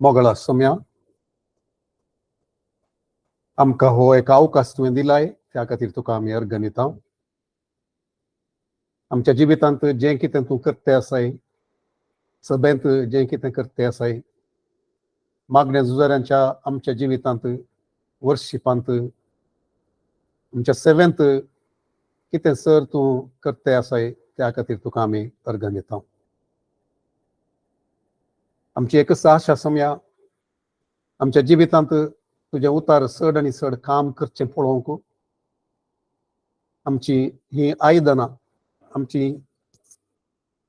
मोगळा सम्या आमकां हो एक अवकाश तुवें दिलाय, त्या खातीर तुका आमी अर्घ दिता. आमच्या जिवितांत जें कितें तूं करते आसाय, सभेंत जें कितें करते आसाय, मागण्या झुजाऱ्यांच्या आमच्या जिवितांत, वर्शिपांत, आमच्या सेवेंत कितें सर तूं करते आसाय, त्या खातीर तुका आमी अर्घ दिता. आमची एकच आशा सम्या, आमच्या जिवितांत तुजें उतार चड आनी चड काम करचें पळोवंक. आमची ही आयदनां, आमची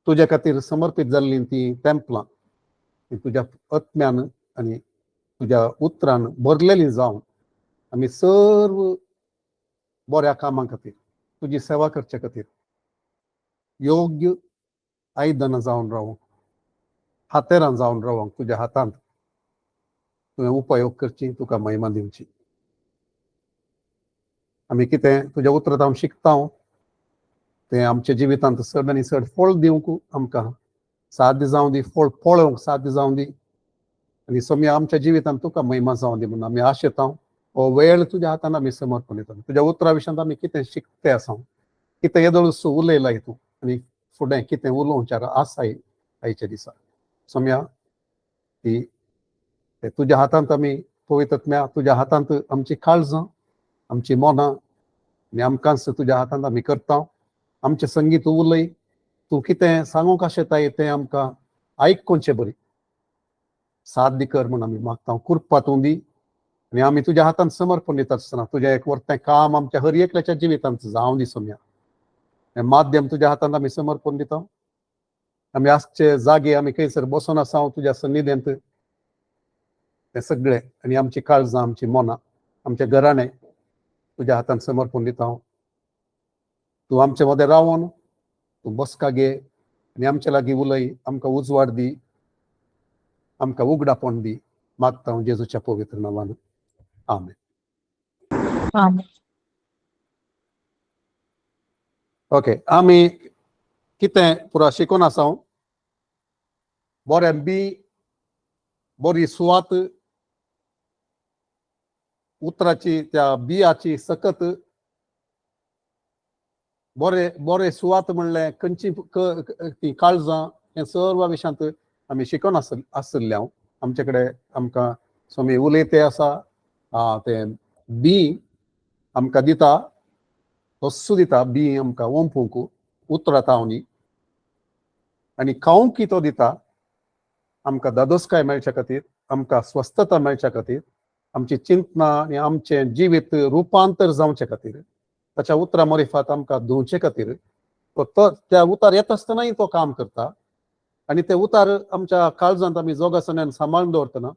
तुजे खातीर समर्पीत जाल्लीं ती तेंपलां, ती तुज्या आत्म्यान आनी तुज्या उतरान भरलेलीं जावन आमी सर्व बऱ्या कामां खातीर, तुजी सेवा करचे खातीर योग्य आयदनां जावन रावंक, हातेरां जावन रावंक, तुज्या हातांत तुवें उपयोग करची, तुका महिमा दिवची. आमी कितें तुज्या उतरांत हांव शिकता तें आमच्या जिवितांत चड आनी चड फळ दिवंक आमकां साध्य जावं दी, फळ पळोवंक साध्य जावं दी, आनी सम्या आमच्या जिवितांत तुका महिमा जावं दी म्हणून आमी आशेता. हो वेळ तुज्या हातान आमी समर्पण दिता. तुज्या उतरा विशयांत आमी कितें शिकते आसा, कितें येदोळस उलयलाय तूं, आनी फुडें कितें उलोवच्यार आसाय आयच्या दिसा, सम्या ती तुज्या हातांत आमी पवित्र आत्म्या, तुज्या हातांत आमची काळजां, आमची मनां आनी आमकांच तुज्या हातांत आमी करता. आमचे संगीत तूं उलय, तूं कितें सांगूंक आशेताय तें आमकां आयकूंचें बरी साध्य कर म्हूण आमी मागता. कृपा तूं दी आनी आमी तुज्या हातांत समर्पण दिता आसतना तुजें एक व्हडलें काम आमच्या हर एकल्याच्या जिवितांत जावं दी सम्या. हें माध्यम तुज्या हातांत आमी समर्पण दिता. आमी आसचे जागे आमी खंयसर बसून आसा तुज्या सन्निध्यांत, तें सगळें आनी आमची काळजां, आमची मनां, आमचें घराणें तुज्या हातांत समर्पण दिता. तूं आमचे मदें रावन तूं बसका घे आनी आमचे लागीं उलय, आमकां उजवाड दी, आमकां उगडापण दी, मागता हांव जेजूच्या पवित्र नांवान. आमेन. ओके, आमी कितें पुरो शिकून आसा, बरें बरी सुवात उतराची, त्या बियाची सकत बरें सुवात म्हणलें खंयची ती काळजां, हें सर्व विशयांत आमी शिकून आसले. आमचे कडेन आमकां सोमी उलयते आसा, तें बी आमकां दिता, हस्सू दिता, बी आमकां ओंपूंक उतरां तावनी, आनी खावंक तो दिता आमकां दादोसकाय मेळच्या खातीर, आमकां स्वस्थता मेळच्या खातीर, आमची चिंतना आनी आमचें जिवीत रुपांतर जावचे खातीर, ताच्या उतरां मोरिफात आमकां धुवचे खातीर त्या उतार येता आसतनाय तो काम करता. आनी ते उतार आमच्या काळजांत आमी जोगासनान सांबाळून दवरतना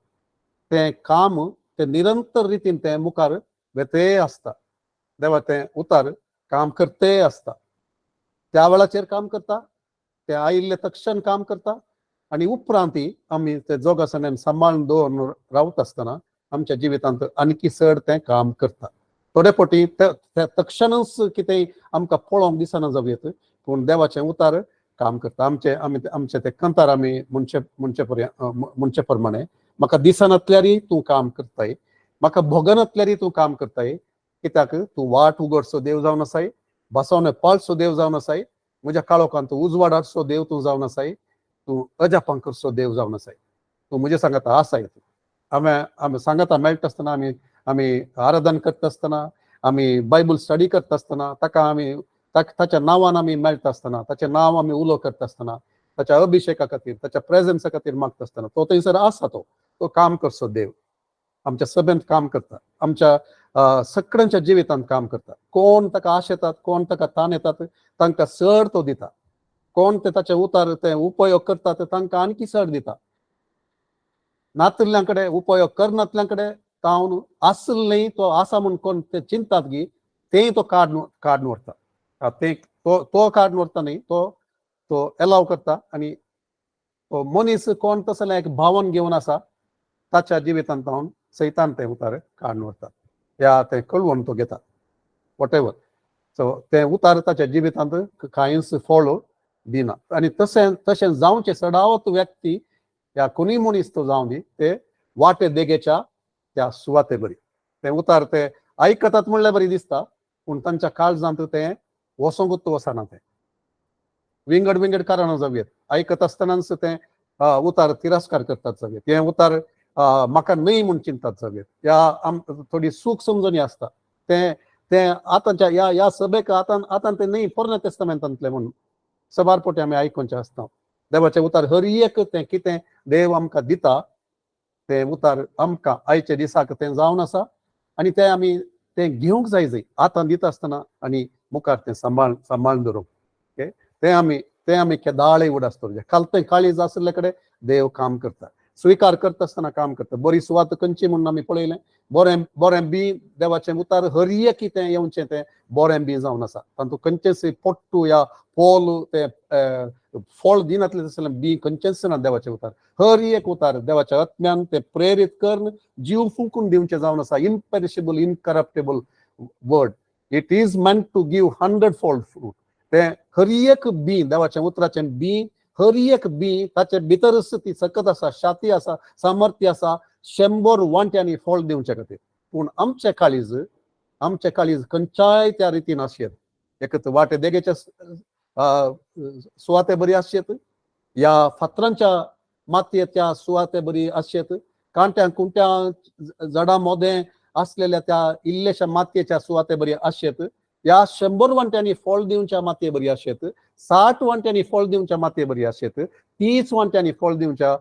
तें काम तें निरंतर रितीन तें मुखार वेते आसता. देवा तें उतार काम करते आसता, त्या वेळाचेर काम करता, तें आयिल्ले तक्षण काम करता, आनी उपरांतय आमी तें जोगासनान सांबाळून दवरून रावता आसतना आमच्या जिवितांत आनीक चड तें काम करता. थोडे फावटी त्या तक्षणच कितेंय आमकां पळोवंक दिसना जावयेत, पूण देवाचें उतार काम करता. आमचे ते कंतार आमी म्हणचे प्रमाणे, म्हाका दिसनातल्यारय तूं काम करताय, म्हाका भोगनातल्यारय तूं काम करताय, कित्याक तूं वाट उगडसो देव जावन आसाय, बसोन पाळसो देव जावन आसाय, म्हज्या काळोखांत उजवाडाचो देव तूं जावन आसाय, तूं अजापांकरचो देव जावन आसाय, तूं म्हजे सांगाता आसाय. आमी सांगाता मेळटा आसतना, आमी आराधन करता आसतना, आमी बायबल स्टडी करता आसतना, ताका आमी ताच्या नांवान आमी मेळटा आसतना, ताचें नांव आमी उलो करता आसतना, ताच्या अभिशेका खातीर, ताच्या प्रेझन्सा खातीर मागता आसतना तो थंयसर आसा. तो काम करचो देव आमच्या सभेंत काम करता, आमच्या सगळ्यांच्या जिवितांत काम करता. कोण ताका आशेतात, कोण ताका ताण येतात, तांकां चड तो दिता. कोण ते ताचे उतार ते उपयोग करतात तांकां आनीक चड दिता. नातल्ल्यां कडेन उपयोग करनातल्यां कडेन तावन आसलें तो आसा म्हूण कोण ते चिंतात गी, तेंय तो काडून व्हरता. तो काडून व्हरता न्ही, तो एलाव करता. आनी तो मनीस कोण तसलें एक भावन घेवन आसा, ताच्या जिवितांत हांव सैतान तें उतार काडून व्हरता, या तें कळवून तो घेता, वॉट एवर. सो तें उतार ताच्या जिवितांत कांयच फळ दिना. आनी तशें जावचें सडावत व्यक्ती या कोणी मनीस तो जावन दी ते वाटे देगेच्या त्या सुवाते बरी ते उतार ते आयकतात म्हणल्यार बरी दिसता पूण तांच्या काळजांत ते वसोंकूच वसना ते विंगड विंगड कारणां जावयेत आयकत आसतनाच ते उतार तिरस्कार करतात जावयेत हे उतार म्हाका न्हय म्हूण चिंतात जावयेत या थोडी सूख समजणी आसता ते ते आतांच्या ह्या सभेक आतां ते न्हय पोरण्या तेस्तामेंतांतले म्हणून सबारपोटी आमी आयकोनचे आसता देवाचे उतार हर एक ते कितें देव आमकां दिता ते उतार आमकां आयच्या दिसाक ते जावन आसा आनी ते आमी ते घेवंक जाय आतां दिता आसतना आनी मुखार ते सांबाळून दवरूंक ओके ते आमी केदाळे उडास दवरचे खालतें काळीज आसले कडेन देव काम करता स्विकार करता आसतना काम करता बरी सुवात खंयची म्हणून आमी पळयलें बोरें बी देवाचें उतार हर एक कितें येवचें तें बोरें बी जावन आसा तातूंत खंयचेच पोट्टू या पोल ते फळ दिनातले जाल्यार बी खंयचेंच ना देवाचें उतार हर एक उतार देवाच्या आत्म्यान ते प्रेरीत करून जीव फुंकून दिवचें जावन आसा imperishable incorruptible word it is meant to give 100-fold fruit ते हर एक बी देवाच्या उतराचें बी हर एक बी ताचे भितरच ती सकत आसा शाती आसा सामर्थ्य आसा 100 वांट्यांनी फळ दिवचे खातीर पूण आमचें काळीज खंयच्याय त्या रितीन आसयेत एक वाटे देगेच्या सुवाते बरी आसयेत या फातरांच्या मातयेच्या सुवाते बरी आसयेत कांट्या कुंट्या झाडां मोदें आसलेल्या त्या इल्लेशा मातयेच्या सुवाते बरी आसयेत या 100 वांट्यांनी फळ दिवच्या मातये बरी आसयेत 60 वांट्यांनी फळ दिवच्या मातये बरी आसयेत 30 वांट्यांनी फळ दिवच्या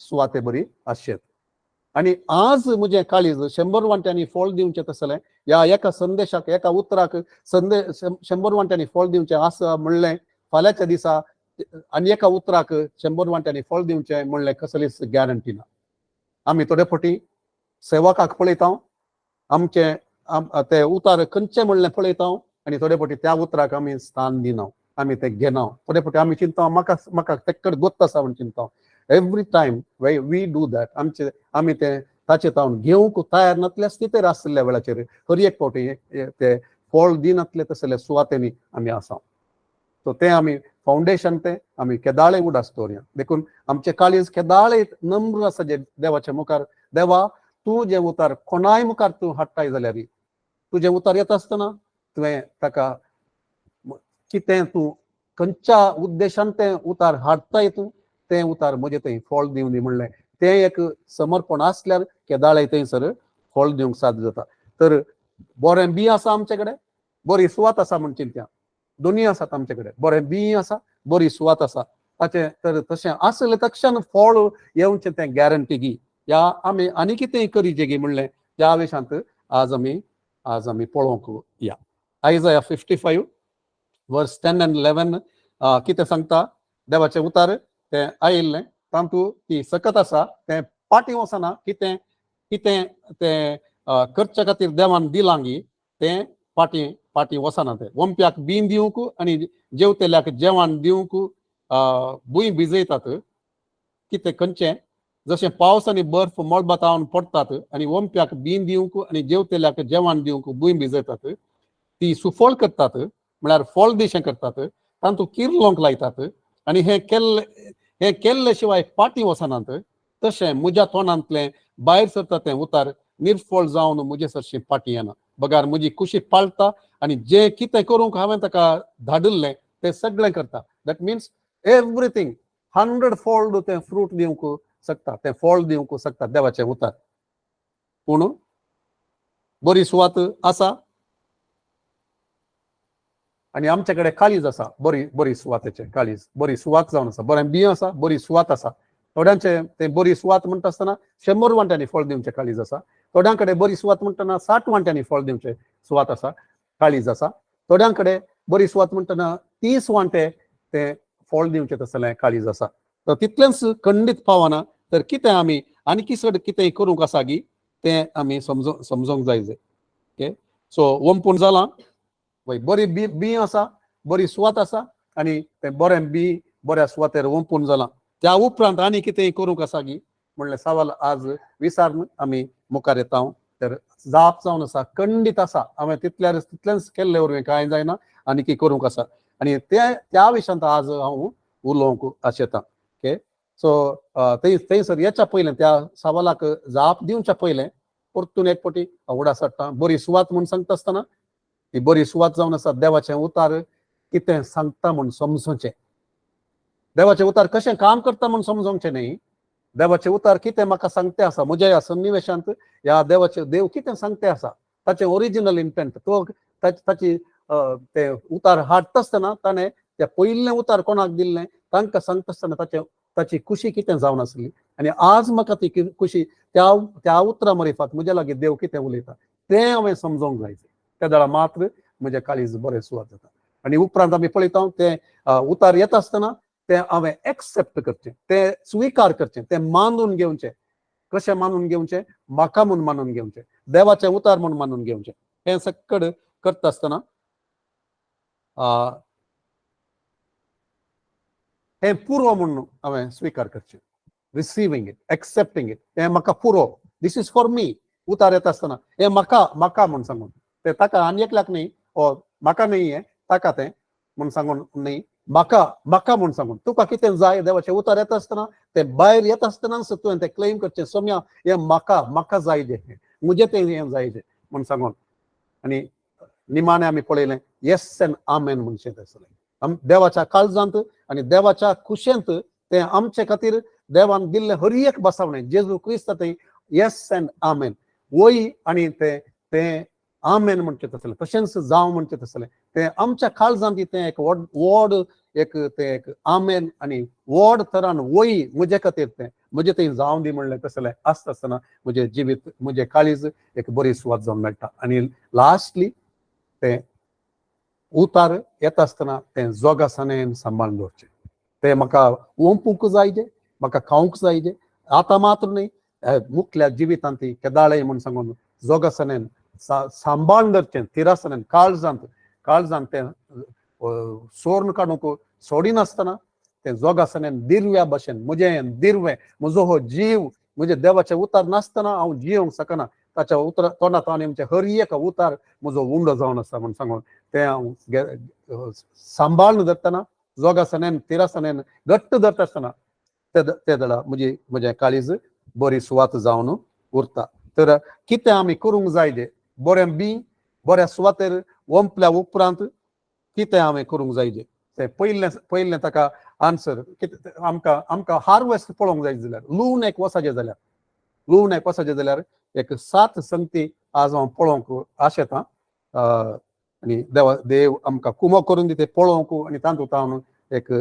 सुवाते बरी आसयेत आनी आज म्हजें काळीज 100 वांट्यांनी फळ दिवचें तसलें या एका संदेशाक एका उतराक 100 वांट्यांनी फळ दिवचें आसा म्हणलें फाल्यांच्या दिसा आनी एका उतराक 100 वांट्यांनी फळ दिवचें म्हणलें कसलीच गॅरंटी ना आमी थोडे फावटी सेवकाक पळयता आमचे ते उतार खंयचे म्हणलें पळयता आनी थोडे फावटी त्या उतराक आमी स्थान दिना आमी ते घेना थोडे फावटी आमी चिंता म्हाका तेकडे गोत्त आसा म्हूण चिंता every time we do that आमी ते ताचे तावन घेवंक तयार नासल्या स्थितीर आसलेल्या वेळाचेर हर एक फावटी ते फळ दिनातले तसले सुवातेनी आमी आसा सो ते आमी फावंडेशन ते आमी केदाळे उडास दवरया देखून आमचे काळीज केदाळे नम्र आसा जे देवाच्या मुखार देवा तूं जे उतार कोणाय मुखार तूं हाडटाय जाल्यार तुजें उतार येता आसतना तुवें ताका कितें तूं खंयच्या उद्देशान तें उतार हाडटाय तूं तें उतार म्हजें थंय फळ दिवनी म्हणलें तें एक समर्पण आसल्यार केदाळे थंयसर फळ दिवंक साध्य जाता तर बोरें बी आसा आमचे कडेन बरी सुवात आसा म्हण चिंत्या दोनी आसात आमचे कडेन बोरें बी आसा बरी सुवात आसा ताचें तर तशें आसले तक्षण फळ येवचें तें गॅरंटी गी या आमी आनी कितेंय करीचें गी म्हणलें त्या विशांत आज आमी पळोवंक या आयजाया 55 वर्स 10 and 11 कितें सांगता देवाचें उतार तें आयिल्लें तातूंत ती सकत आसा तें पाटी वचना कितें तें करचे खातीर देवान दिलां गी तें पाटी वचना तें वंप्याक बीन दिवंक आनी जेवतेल्याक जेवण दिवंक भूंय भिजयतात कितें खंयचें जशें पावस आनी बर्फ मळबातावन पडटात आनी वंप्याक बीन दिवंक आनी जेवतेल्याक जेवण दिवंक भूंय भिजयतात ती सुफळ करतात म्हळ्यार फळ दिशें करतात तातूंत किर्लोंक लायतात आनी हें केल्ले शिवाय पाटी वचनात तशें म्हज्या तोंडांतलें भायर सरता तें उतार निर्फळ जावन म्हजे सरशी पाटी येना बगार म्हजी कुशी पाळटा आनी जें कितें करूंक हांवें ताका धाडिल्लें तें सगळें करता दॅट मिन्स एवरीथींग 100-fold तें फ्रूट दिवंक शकता तें फळ दिवंक शकता देवाचें उतार पूण बरी सुवात आसा आनी आमचे कडेन काळीज आसा बरी सुवातेचें काळीज बरी सुवात जावन आसा बरें बी आसा बरी सुवात आसा थोड्यांचे ते बरी सुवात म्हणटा आसतना 100 वांट्यांनी फळ दिवचें काळीज आसा थोड्यां कडेन बरी सुवात म्हणटना 60 वांट्यांनी फळ दिवचें सुवात आसा काळीज आसा थोड्यां कडेन बरी सुवात म्हणटना 30 वांटे ते फळ दिवचें तसलें काळीज आसा तर तितलेंच खंडीत पावना तर कितें आमी आनी कितेंय करूंक आसा गी तें आमी समजोंक जाय ओके सो वंपून जालां बरी बी आसा बरी सुवात आसा आनी तें बरें बी बऱ्या सुवातेर वंपून जालां त्या उपरांत आनी कितेंय करूंक आसा गी म्हणलें सवाल आज विचारून आमी मुखार येता तर जाप जावन आसा खंडीत आसा हांवें तितलेंच केल्ले वरवीं कांय जायना आनी की करूंक आसा आनी त्या विशयांत आज हांव उलोवंक आशेतां ओके सो थंयसर याच्या पयलें त्या सवालाक जाप दिवच्या पयलें परतून एक फावटी उडास हाडटा. बरी सुवात म्हूण सांगता आसतना ती बरी सुवात जावन आसा. देवाचें उतार कितें सांगता म्हूण समजूचें. देवाचें उतार कशें काम करता म्हूण समजूंकचें न्ही. देवाचें उतार कितें म्हाका सांगतें आसा म्हज्या ह्या सन्निवेशांत ह्या देव कितें सांगतें आसा ताचें ओरिजिनल इंटेंट तो ताची ते उतार हाडटा आसतना ताणें ते पयलें उतार कोणाक दिल्लें तांकां सांगता आसतना ताची खुशी कितें जावन आसली. आनी आज म्हाका ती खुशी त्या उतरा मरिफात म्हज्या लागीं देव कितें उलयता तें हांवें समजोंक जाय. त्या वेळा मात्र म्हजें काळीज बरें सुवात जाता. आनी उपरांत आमी पळयता ते उतार येता आसतना ते हांवें एक्सेप्ट करचें, ते स्विकार करचें, ते मानून घेवचें. कशें मानून घेवचें? म्हाका म्हूण मानून घेवचें, देवाचें उतार म्हूण मानून घेवचें. हें सक्कड करता आसतना हें पुरो म्हूण हांवें स्विकार करचें. रिसिवींग इट, एक्सेप्टींग इट. हें म्हाका पुरो, दीस इज फॉर मी. उतार येता आसतना हें म्हाका म्हूण सांगून ते ताका आनी एकल्याक न्ही, म्हाका न्ही हें ताका तें म्हूण सांगून न्ही, म्हाका म्हूण सांगून. तुका कितें जाय देवाचें उतार येता आसतना ते भायर येता आसतनाच तुवें तें क्लेम करचें. सोम्या हें म्हाका जाय जें म्हजें तें हें जाय जें म्हूण सांगून. आनी निमाणें आमी पळयलें येस एंड आमेन म्हणचें आसलें. देवाच्या काळजांत आनी देवाच्या खुशेंत तें आमचे खातीर देवान दिल्लें हर एक बसावणें जेजू क्रिस्त थंय येस एंड आमेन वय आनी तें आमेन म्हणचें आसलें. तशेंच जावं म्हणचें आसलें. तें आमच्या काळजांत तें एक व्हड एक आमेन आनी व्हड तरान वय म्हजे खातीर तें म्हजें थंय जावं दी म्हणलें तसलें आसता आसतना म्हजें जिवीत म्हजें काळीज एक बरी सुवात जावन मेळटा. आनी लास्टली तें उतार येता आसतना तें जोगासानेन सांबाळून दवरचें. तें म्हाका ओंपूंक जाय जें, म्हाका खावंक जाय जें, आतां मात्र न्ही मुखल्या जिवितांत ती केदाळे म्हूण सांगून जोगासानेन सांबाळून दवरचें. तिरासनेन काळजांत तें सोर्न काडूंक सोडिनासतना तें जोगासानेन दिरव्या भशेन म्हजें दिरवें म्हजो हो जीव म्हजे देवाचें उतार नासतना हांव जियोंक शकना. ताच्या उतरां तोंडांत आनी आमचे हर एक उतार म्हजो उंडो जावन आसा म्हूण सांगून तें हांव सांबाळून धरतना जोगासनेन तिरासनेन घट्ट धरता आसतना ते दडा म्हजें काळीज बरी सुवात जावन उरता. तर कितें आमी करूंक जाय जें बऱ्या सुवातेर ओंपल्या उपरांत कितें हांवें करूंक जाय जें तें पयलें ताका आन्सर कितें आमकां हार्वेस्ट पळोवंक जाय जाल्यार लून एक वसाचें जाल्यार एक 7 संगती आज हांव पळोवंक आशेतां. आनी देव आमकां कुमो करून दिते पळोवंक आनी तातूंत हांव एक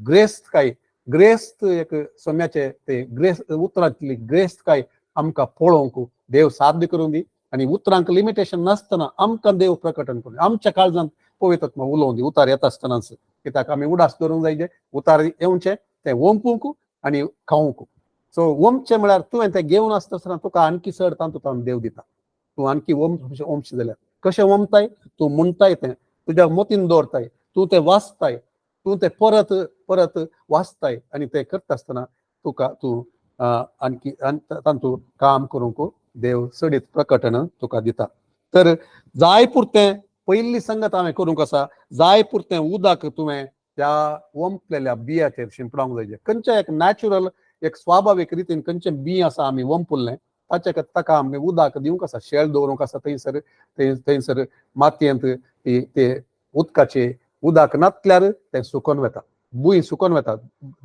ग्रेस्त एक सोम्याचे ते ग्रेस उतरांतली ग्रेस्तकाय आमकां पळोवंक देव साध्य करून दी. आनी उतरांक लिमिटेशन नासतना आमकां देव प्रकटन करून आमच्या काळजांत पवित्र आत्मा उलोवंक दी उतार येता आसतनाच. कित्याक आमी उडास धरूंक जाय जे उतार येवचें तें ओंपूंक आनी खावंक. सो ओंपचें म्हळ्यार तुवें तें घेवन आसता आसतना तुका आणकी चड तातूंत देव दिता. तूं आणकी ओंपचें जाल्यार कशें ओंपताय? तूं म्हणटाय तें तुज्या मतीन दवरताय, तूं तें वाचताय, तूं तें परत वाचताय आनी तें करता आसतना तूं आणकी तातूंत काम करूंक देव चडीत प्रकटन तुका दिता. तर जाय पुरतें पयली संगत हांवें करूंक आसा जाय पुरतें उदक तुवें त्या ओंपलेल्या बियाचेर शिंपडावंक जाय. खंयचें एक नॅचरल एक स्वाभावीक रितीन खंयचें बी आसा आमी ओंपुल्लें ताका आमी उदक दिवंक आसा, शेळ दवरूंक आसा. थंयसर मातयेंत ते उदकाचें उदक नातल्यार तें सुकोन वता, भूंय सुकोन वता,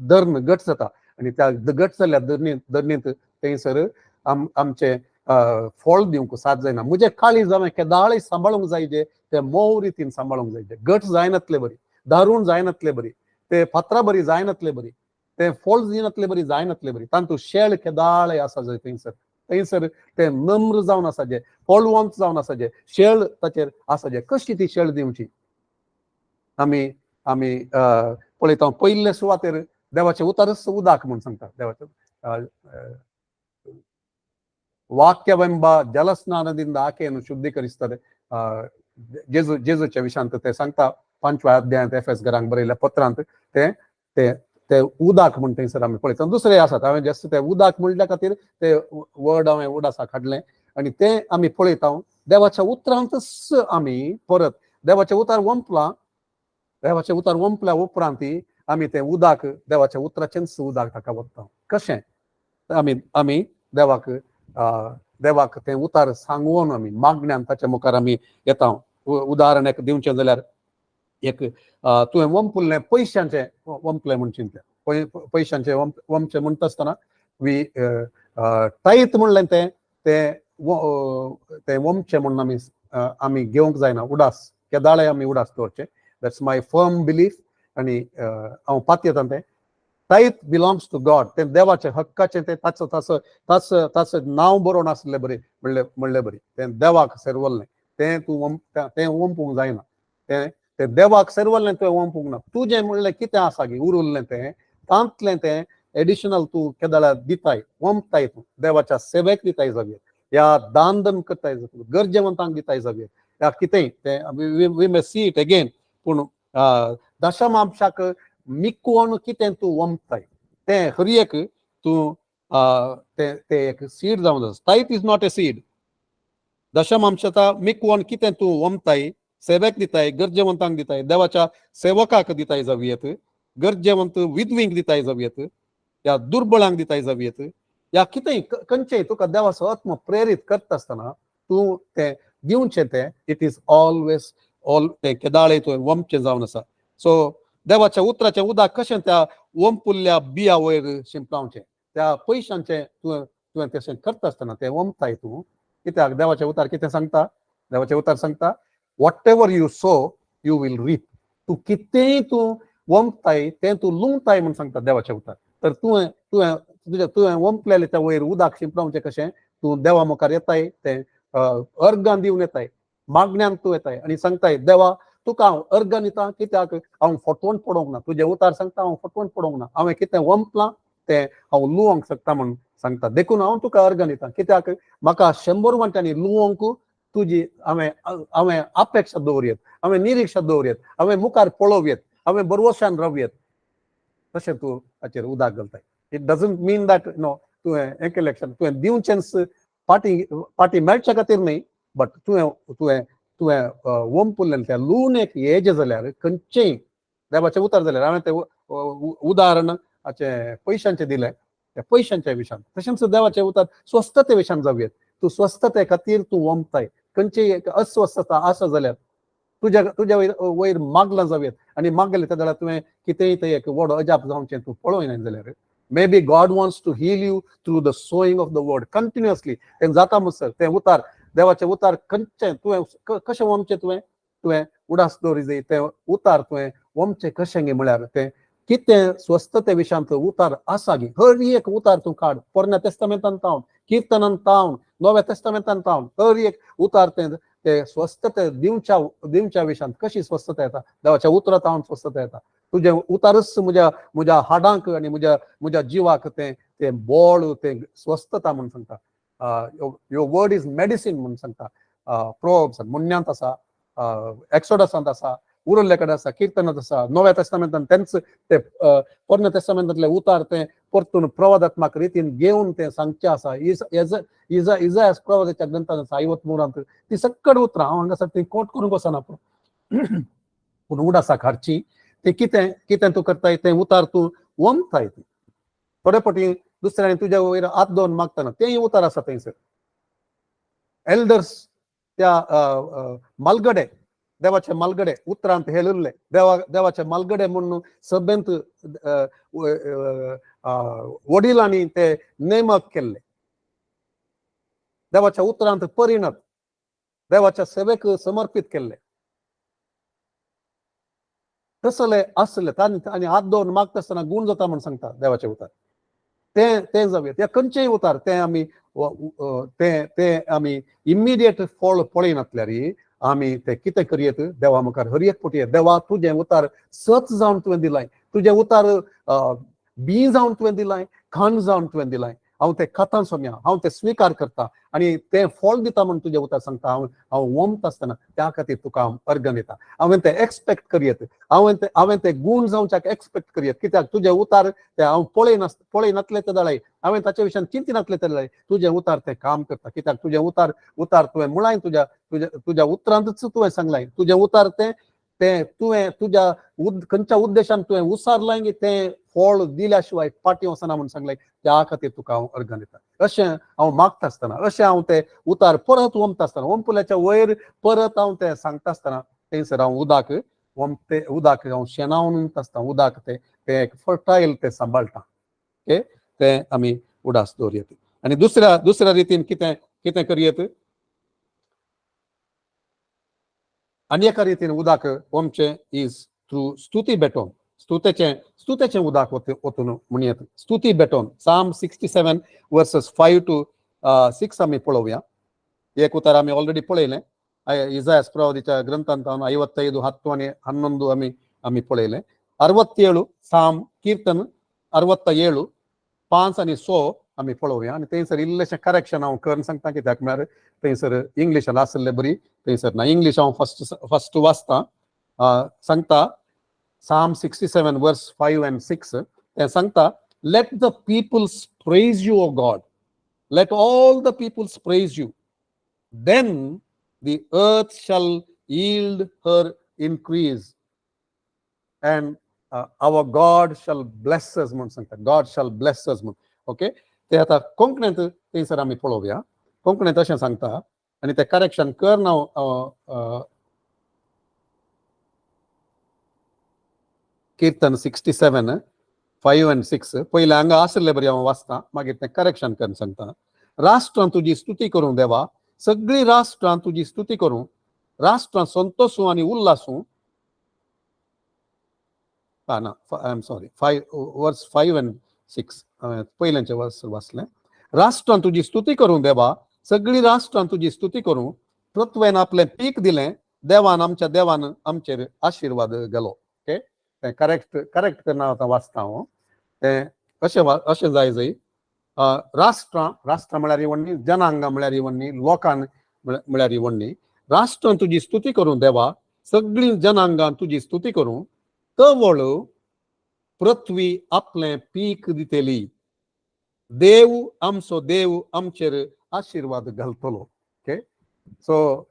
धरण घट जाता आनी त्या घट जाल्ल्या धरणींत थंयसर आमचें फळ दिवंक साथ जायना. म्हजें काळीज हांवें केदाळे सांबाळूंक जाय जे ते मोव रितीन सांबाळूंक जाय जे घट जायनातले बरी, दारूण जायनातले बरी, ते फातरां बरी जायनातले बरी, ते फळ दिनातले बरी जायनातले बरी. तातूंत शेळ केदाळे आसा जंय थंयसर ते नम्र जावन आसा जे, फळवंत जावन आसा जे, शेळ ताचेर आसा जे. कशी ती शेळ दिवची? आमी पळयता पयले सुवातेर देवाचें उतारच उदाक म्हूण सांगता. देवाचें ವಾಕ್ಯವೆಂಬ ಜಲಸ್ನಾನದಿಂದ ಆಕೆಯನ್ನು ಶುದ್ಧೀಕರಿಸುತ್ತದೆ. जेजूच्या विशयांत ते सांगता 5व्या अध्यायांत एफएस घरांक बरयल्या पत्रांत ते उदाक म्हूण थंयसर आमी पळयता. दुसरे आसात, हांवें जस्ट ते उदाक म्हणल्या खातीर ते वर्ड हांवें उडासाक हाडलें आनी तें आमी पळयता देवाच्या उतरांतच आमी परत देवाचें उतार ओंपल्या उपरांत आमी ते उदाक देवाच्या उतराचेंच उदाक ताका वता कशें आमी देवाक तें उतार सांगून आमी मागण्यान ताच्या मुखार आमी येता उदाहरण एक दिवचें जाल्यार एक तुवें वंपुल्लें पयशांचें वंपलें म्हणून चिंतलें पयशांचें वंपचें म्हणटा आसतना टायत म्हणलें तें वंपचें म्हणून आमी घेवंक जायना उडास केदाळे आमी उडास दवरचें दॅट्स माय फर्म बिलीफ आनी हांव पात येता तें टायत बिलोंग्स टू गॉड तें देवाचें हक्काचें तें ताचें नांव बरोवन आसलें बरें म्हणलें बरें तें देवाक सेरवल्लें तें वंपूंक जायना तें देवाक सेरवल्लें तुवें वंपूंक ना तुजें म्हणलें कितें आसा गे उरिल्लें तें तांतलें तें एडिशनल तूं केदाळ्या दिताय वंपताय तूं देवाच्या सेवेक दिताय जावं या दान दन करताय गरजेवंतांक दिताय जावं या कितेंय तें we may see it again पूण दशमांशाक मिकोवन कितें तूं वंपताय तें हर एक तूं तें एक सीड जावं जाता टायत इज नॉट ए सीड दशमांशता मिकोवन कितें तूं वंपताय सेवेक दिताय गरजेवंतांक दिताय देवाच्या सेवकाक दिताय जावं गरजेवंत विधवींक दिताय जावं या दुर्बळांक दिताय जावं या कितेंय खंयचेय तुका देवाचो आत्म प्रेरीत करता आसतना तूं तें दिवचें तें इट इज ऑलवेज तें केदाळे तुवें वंपचें जावन आसा सो देवाच्या उतराचें उदक कशें त्या वंपुल्ल्या बिया वयर शिंपलावचें त्या पयशांचें तुवें तशें करता आसतना तें वंपताय तूं कित्याक देवाचें उतार कितें सांगता देवाचें उतार सांगता whatever you sow you will reap तूं कितेंय तूं वंपताय तें तूं लुंगताय म्हूण सांगता देवाचें उतार तर तुवें वंपलेलें त्या वयर उदक शिंपलावचें कशें तूं देवा मुखार येताय तें अर्गां दिवन येताय मागण्यान तूं येताय आनी सांगताय देवा तुका हांव अर्गां दितां कित्याक हांव फटवण पडोवंक ना तुजें उतार सांगता हांव फटवण पडोवंक ना हांवें कितें वंपलां तें हांव लुवंक शकता म्हूण सांगता देखून हांव तुका अर्गां दितां कित्याक म्हाका 100 वांट्यांनी लुवंक तुजी हांवें अपेक्षा दवरयत हांवें निरीक्षा दवरयत हांवें मुखार पळोवयत हांवें बरवशान रावयत तशें तूं हाचेर उदक घालताय it doesn't mean that no तुवें हें केलें तुवें दिवचेंच पाटी मेळच्या खातीर न्ही बट तुवें वंपुल्लें तें लुवन एक हेजें जाल्यार खंयचेंय देवाचें उतार जाल्यार हांवें तें उदाहरण हाचें पयशांचें दिलें त्या पयशांच्या विशयान तशेंच देवाचें उतार स्वस्थते विशयान जावं तूं स्वस्थते खातीर तूं वंपताय खंयचीय अस्वस्थता आसा जाल्यार तुज्या वयर मागलां जावं आनी मागलें त्या जाल्यार तुवें कितेंय तें एक व्हड अजाप जावचें तूं पळोवना जाल्यार maybe God wants to heal you through the sowing of the word continuously तें जाता म्हणसर तें उतार देवाचें उतार खंयचें तुवें कशें वंपचें तुवें उडास दवरी जाय तें उतार तुवें वंपचें कशें गे म्हळ्यार तें कितें स्वस्थते विशयांत उतार आसा गे हर एक उतार तूं काड पोरण्या तेस्तामेंतांत तावन किर्तनांत तावन नव्या तेस्तामेंतांत तावन हर एक उतार ते स्वस्थते दिवच्या विशयांत कशी स्वस्थता येता देवाच्या उतरांत तावन स्वस्थता येता तुजें उतारच म्हज्या हाडांक आनी म्हज्या जिवाक तें बोळ तें स्वस्थता म्हणून सांगता युअर वर्ड इज मेडिसीन म्हणून सांगता प्रोव्हर्ब्स मुन्यांत आसा एक्सोडसांत आसा उरले कडेन आसा किर्तनांत आसा नव्या तेस्तामेंतांत तेंच ते पोरण्या तेस्तामेंतांतले उतार ते परतून प्रवादात्मक रितीन घेवन ते सांगचे आसा इजाया प्रवादाच्या ग्रंथांत आसा 53 ती सकड उतरां हांव हांगासर ती कोट करूंक वचना पूण उडासाक हाडची ते कितें तूं करताय तें उतार तूं वंपताय थोडे फावटी दुसऱ्यान तुज्या वयर हात दवरून मागतना तेंय उतार आसा थंयसर एल्डर्स त्या मालगडे देवाचे मालगडे उतरांत हेलुल्ले देवाचे मालगडे म्हणून सभेंत वडिलांनी ते नेमक केल्ले देवाच्या उतरांत परिणत देवाच्या सेवेक समर्पित केल्ले तसले आसले आनी हात दवरून मागता आसतना गुण जाता म्हूण सांगता देवाचे उतार तें जावं ते खंयचेय उतार ते आमी इमिडिएट फळ पळयनातल्यार आमी ते कितें करयत देवा मुखार हर एक फावटी देवा तुजें उतार सच जावन तुवें दिलाय तुजें उतार बी जावन तुवें दिलाय खण जावन तुवें दिलाय हांव तें खाता सोम्या हांव तें स्विकार करता आनी तें फळ दिता म्हूण तुजें उतार सांगता हांव वंपता आसतना त्या खातीर तुका हांव अर्घ दिता हांवें तें एक्सपेक्ट करयत हांवें तें गूण जावच्याक एक्सपेक्ट करयत कित्याक तुजें उतार तें हांव पळयनातलें ते जाल्यार हांवें ताचे विशयान चिंतिनातलें ते जाल्यार तुजें उतार तें काम करता कित्याक तुजें उतार तुवें मुळाय तुज्या उतरांतच तुवें सांगलाय तुजें उतार तें ते तुवें तुज्या खंयच्या उद्देशान तुवें उसारलाय की तें फळ दिल्याशिवाय पाटी वचना म्हणून सांगलें, त्या खातीर तुका हांव अर्घ दिता. अशें हांव मागता आसतना, अशें हांव ते उतार परत वमता आसतना, वंपुल्याच्या वयर परत हांव ते सांगता आसतना थंयसर हांव उदक वमते, उदक हांव शेणावन वमता आसतना उदक ते एक फर्टायल ते सांबाळटा. ओके, ते आमी उडास दवरयेत. आनी दुसऱ्या रितीन कितें करयेत, आनी एका रितीन उदक वमचें इज थ्रू स्तुती भेटोवन, स्तुतेचें उदक वतून म्हणयेत. स्तुती भेटोवन Psalm 67 verses 5 to 6 आमी पळोवया. एक उतार आमी ऑलरेडी पळयलें, इसायास प्रवादीच्या ग्रंथांत 55 10 आनी 11 आमी पळयलें. 67 साम कीर्तन 67 5 आनी 6 आमी पळोवया. आनी थंयसर इल्लेशें करेक्शन हांव करून सांगता, कित्याक म्हळ्यार थंयसर इंग्लिशान आसले बरी, थंयसर ना. इंग्लीश हांव फस्ट वाचता, सांगता. Psalm 67 verse 5 and 6 ते सांगता, let the peoples praise you, O God, let all the peoples praise you, then the earth shall yield her increase and our God shall bless us म्हणून सांगता. God shall bless us म्हणून. Okay, ते आता कोंकणींत थंयसर आमी पळोवया. कोंकणींत अशें सांगता, आनी ते करेक्शन कर ना. कीर्तन 67 5 and 6 पहिले हांगा आसले बरी हांव वाचता, मागीर तें करेक्शन करून सांगता. राष्ट्रां तुजी स्तुती करूं देवा, सगळी राष्ट्रां तुजी स्तुती करूं, राष्ट्रां संतोषू आनी उल्लासूं. ना, आय एम सॉरी, 5 and 6 पहिल्यांचे वर्स वाचलें. राष्ट्रां तुजी स्तुती करूं देवा, सगळी राष्ट्रां तुजी स्तुती करूं, पृथ्वेन आपलें पीक दिलें, देवान आमचेर आशिर्वाद गेलो. ओके, करेक्ट करना आतां वाचता हांव. तें अशें जाय. राष्ट्रां म्हळ्यार इवण्णी, जनांगां म्हळ्यार इवण्णी, लोकां म्हळ्यार इवण्णी. राष्ट्रां तुजी स्तुती करूं देवा, सगळीं जनांगां तुजी स्तुती करूं, तवळ पृथ्वी आपलें पीक दितेली, देव आमचेर आशिर्वाद घालतलो. ओके, सो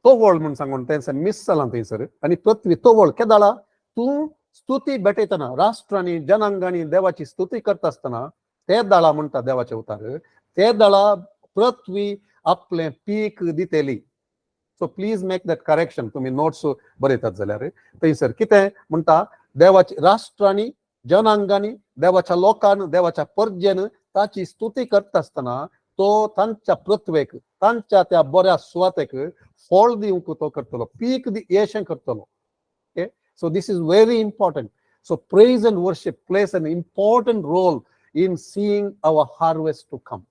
तोवळ म्हणून सांगून थंयसर मिस जालां थंयसर. आनी पृथ्वी तोवळ केदाळा तूं स्तुती भेटयतना, राष्ट्रांनी जनांगांनी देवाची स्तुती करता आसतना ते दाळा म्हणटा देवाचे उतार, ते दाळा पृथ्वी आपलें पीक दितेली. So please make that correction. तुम्ही नोट्स बरयतात जाल्यार थंयसर कितें म्हणटा, देवाची राष्ट्रांनी जनांगांनी देवाच्या लोकान देवाच्या पर्जेन ताची स्तुती करता आसतना तो तांच्या पृथ्वेक, तांच्या त्या बऱ्या सुवातेक फळ दिवंक तो करतलो, पीक येशें करतलो. Okay, so this is very important. So praise and worship plays an important role in seeing our harvest to come.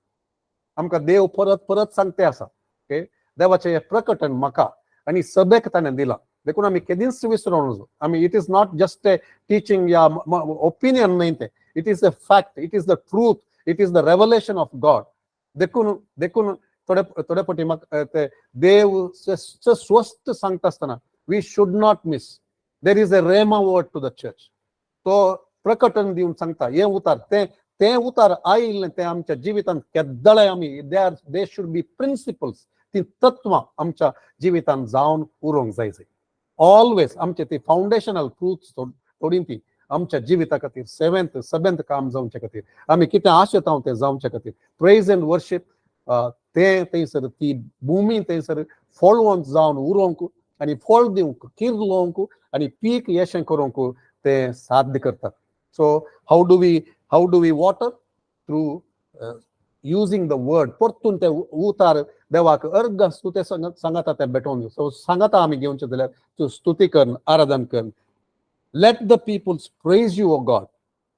आमकां देव परत सांगते आसा. ओके, देवाचें प्रकटन म्हाका आनी सभेक ताणें दिलां, देखून आमी केदींच विसरूं नजो. आमी it is not just a teaching या ओपिनियन न्हय तें, it is a fact, it is the truth, it is the revelation of God. देखून थोडे पटी म्हाका ते देव स्वस्त सांगता आसतना we should not miss. There is a rhema word to the church. तो प्रकटन दिवन सांगता हे उतार, ते उतार आयिल्ले ते आमच्या जिवितांत केद्दाळे आमी दे शुड बी प्रिंसिपल्स, ती तत्वां आमच्या जिवितांत जावन उरोंक जाय. ऑलवेज आमचे ती फाउंडेशनल ट्रुथ्स थोडी ती आमच्या जिविता खातीर सेवेंथ काम जावचे खातीर, आमी कितें आशेता ते जावचे खातीर. प्रेज एंड वर्शिप ते थंयसर ती भुमी थंयसर फळवंत जावन उरोंक आनी फळ दिवंक, किर्लोवंक आनी पीक येशें करूंक ते साध्य करतात. So how do we water? Through using the word. परतून ते उतार देवाक अर्घ स्तुते सांगाता ते भेटोवन. सो सांगाता आमी घेवचे जाल्यार तूं स्तुती कर, आराधन कर. Let the peoples praise you, O God.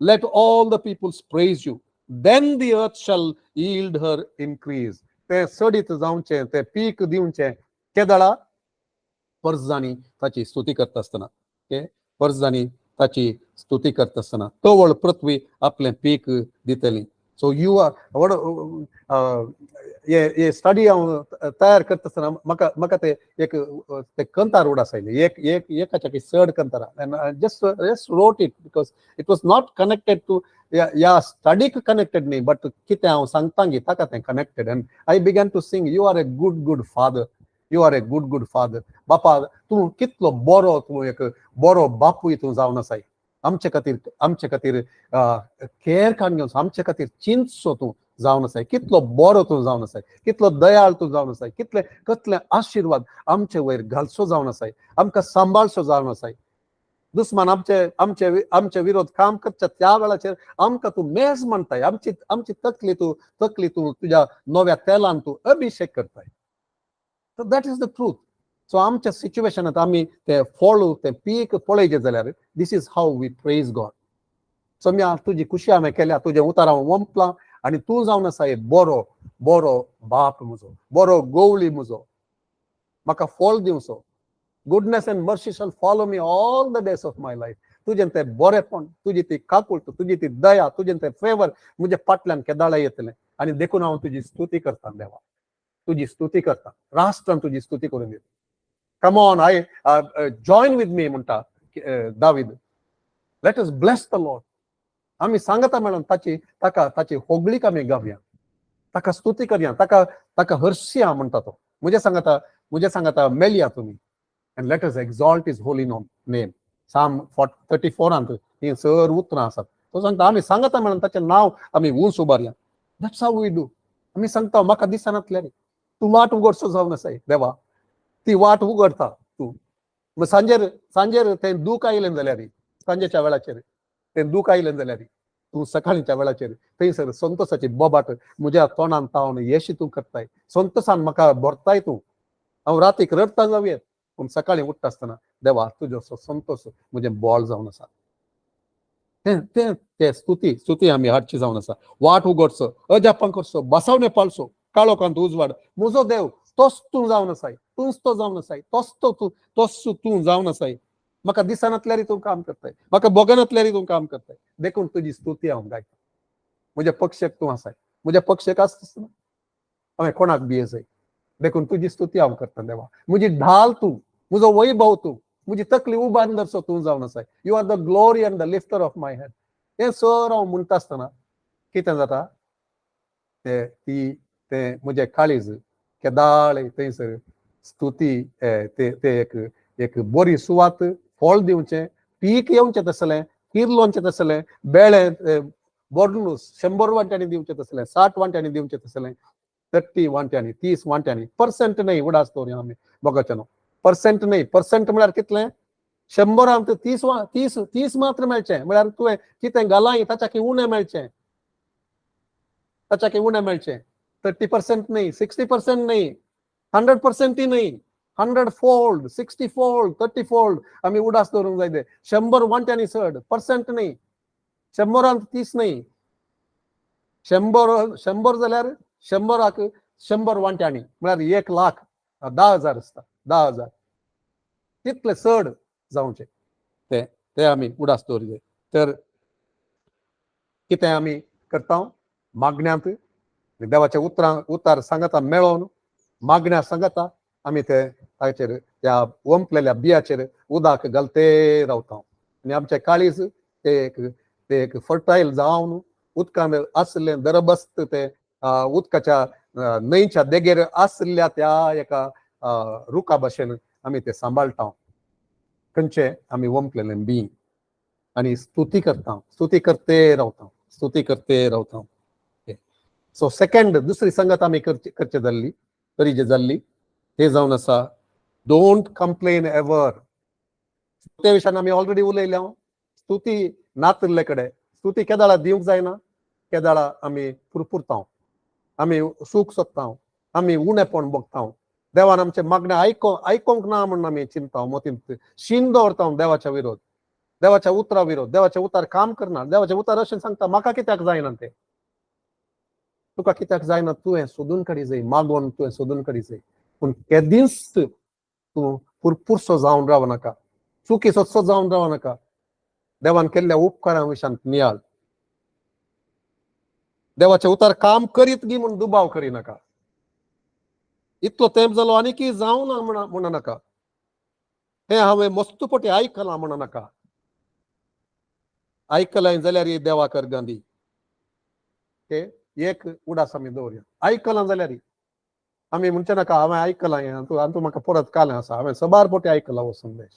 Let all the peoples praise you. Then the earth shall yield her increase. ते सडीत जावचे, ते पीक दिवचे केदाळा पर्जांनी ताची स्तुती करता आसतना. ओके, पर्जांनी ताची स्तुती करता आसतना तवळ पृथ्वी आपलें पीक दितली. सो यू आर ये स्टडी हांव तयार करता आसतना म्हाका ते एक ते कंतार उडासायले, एकाच्या चड कंतारा. Just wrote it because it was not connected to या स्टडीक कनेक्टेड न्ही, बट कितें हांव सांगता गी ताका तें connected. And I began to sing, you are a good father, you are a good father. बापा तूं कितलो बरो, तूं एक बरो बापूय तूं जावन आसाय. आमचे खातीर केअर काडून घेवन आमचे खातीर चिंतसो तूं जावन आसाय. कितलो बरो तूं जावन आसाय, कितलो दयाळ तूं जावन आसाय, कसले आशिर्वाद आमचे वयर घालचो जावन आसाय, आमकां सांबाळचो जावन आसाय. दुस्मान आमचे विरोध काम करच्या त्या वेळाचेर आमकां तूं मेज म्हणटाय. आमची तकली तूं तुज्या नव्या तेलान तूं अभिषेक करताय. So that is the truth. So आमच्या सिच्युएशनांत आमी ते फॉलो ते पीक पळयचे जाल्यार this is how we praise God. So मी तुजी खुशी हांवें केल्या, तुजें उतर हांव वंपलां आनी तूं जावन आसाय बरो बरो बाप म्हजो, बरो गवळी म्हजो. म्हाका फळ दिवचो. Goodness end mercy shall follow me all the days of my life. तुजें तें बरेपण, तुजी ती काकूळट, तुजी ती दया, तुजें तें फेवर म्हज्या फाटल्यान केदाळा येतलें. आनी देखून हांव तुजी स्तुती करता देवा, तुजी स्तुती करता. राष्ट्रान तुजी स्तुती करून दिता. Come on, I join with me म्हणटा दावीद. Let us bless the Lord. आमी सांगता मेळोन ताची होगळीक आमी गावया, ताका स्तुती करया, ताका हर्शया म्हणटा तो. मुझे सांगता मेलया तुमी. And let us exalt his holy name. Psalm 34 he sir उतरां आसात. तो सांगता आमी सांगता मेळोन ताचें नांव आमी उंच उबारया. That's how we do. आमी सांगता म्हाका दिसनातले रे, तूं वाट उगडचो जावन आसाय देवा. ती वाट उगडता तूं. सांजेर तें दूख आयलें जाल्यार, सांजेच्या वेळाचेर तें दूख आयलें जाल्यार तूं सकाळीच्या वेळाचेर थंयसर संतोषाची बोबाट म्हज्या तोंडान तावन येशी तूं करताय. संतोषान म्हाका भरताय तूं. हांव रातीक रडता जावये, पूण सकाळीं उठ्ठा आसतना देवा तुजो संतोष म्हजें बोल जावन आसा. ते स्तुती आमी हाडची जावन आसा. वाट उगडचो, अजापां करचो, बसावणे पाळचो, काळोखांत उजवाड. म्हजो देव तोच तूं जावन आसाय, तूंच तो जावन आसाय, तोच तूं जावन आसाय. म्हाका दिसनातल्यार तूं काम करताय, म्हाका बगनातल्यार तूं काम करताय. देखून तुजी स्तुती हांव गायता. म्हज्या पक्षेक तूं आसाय. म्हज्या पक्षेक आसतना हांवें कोणाक भियेसय. देखून तुजी स्तुती हांव करता देवा. म्हजी ढाल तूं, म्हजो वैभव तूं, म्हजी तकली उबारून धरचो तूं जावन आसाय. You are the glory and the lifter of my head. हें सर हांव म्हणटा आसतना कितें जाता, ते म्हजें काळीज केदाळ थंयसर स्तुती ते एक बरी सुवात फळ दिवचें, पीक येवचें तसलें, किर्लोवचें तसलें, बेळे बोडनूस 100 वांट्यांनी दिवचें तसलें, 60 वांट्यांनी दिवचें तसलें, 30 वांट्यांनी, 30 वांट्यांनी. पर्सेंट न्हय, उडास दवरया आमी बोगाचे न्हू. पर्सेंट न्हय, पर्सेंट म्हळ्यार कितलें? 100 30 मात्र मेळचें. म्हळ्यार तुवें कितें घालाय ताच्याकी उणें मेळचें, ताच्याकी उणें मेळचें. 30% न्हय, 60% न्हय, 100% न्हय, 100 फोल्ड, 60 फोल्ड, 30 फोल्ड आमी उडास दवरूंक जाय ते. 100 वांट्यांनी चड, पर्सेंट न्हय. 100 30 न्हय, 100 जाल्यार 100 100 वांट्यांनी म्हळ्यार 1,00,000 10,000 आसता. 10,000 तितले चड जावचें ते आमी उडास दवरचे. तर कितें आमी करता? मागण्यांत देवाच्या उतार सांगता मेळोवन मागण्या सांगता आमी ताचेर त्या वंपलेल्या बियाचेर उदक घालते रावता. आनी आमचें काळीज ते एक फर्टायल जावन उदकान आसलें दरबस्त ते उदकाच्या न्हंयच्या देगेर आसल्या त्या एका रुखा भाशेन आमी ते सांबाळटा. खंयचे आमी वंपलेलें बी आनी स्तुती करते रावता. सो सेकंड दुसरी संगत आमी करचे जाल्ली ते जावन आसा डोंट कंप्लेन एवर. ते विशयान आमी ऑलरेडी उलयल्या. स्तुती नातले कडेन स्तुती केदाळा दिवंक जायना. केदाळा आमी पुरपुरता, आमी सूख सोदता, आमी उणेपण बगता. देवान आमचे मागणे आयकोंक ना म्हणून आमी चिंता, मोतीन शीन दवरता देवाच्या विरोध, देवाच्या उतरा विरोध. देवाचे उतार काम करना. देवाचे उतार अशें सांगता म्हाका कित्याक जायना ते, तुका कित्याक जायना, तुवें सोदून काडी जाय, मागोन तुवें सोदून काडी जाय. पूण केदींच तूं पुरपुरसो जावन रावनाका, चुकी सोदसो जावन रावनाका. देवान केल्ल्या उपकारां विशांत नियाळ. देवाचे उतार काम करीत गी म्हूण दुबाव करिनाका. इतलो तेंप जालो आनीकय जावना म्हणनाका. हें हांवें मस्तुपटी आयकलां म्हणनाका. आयकलें जाल्यार देवा कर गांधी. एक उडास आमी दवरया. आयकलां जाल्यार आम्ही म्हणचे नाका हांवें आयकलां हें आनी तूं म्हाका परत कालें आसा हांवें सबार पोटी आयकला हो संदेश.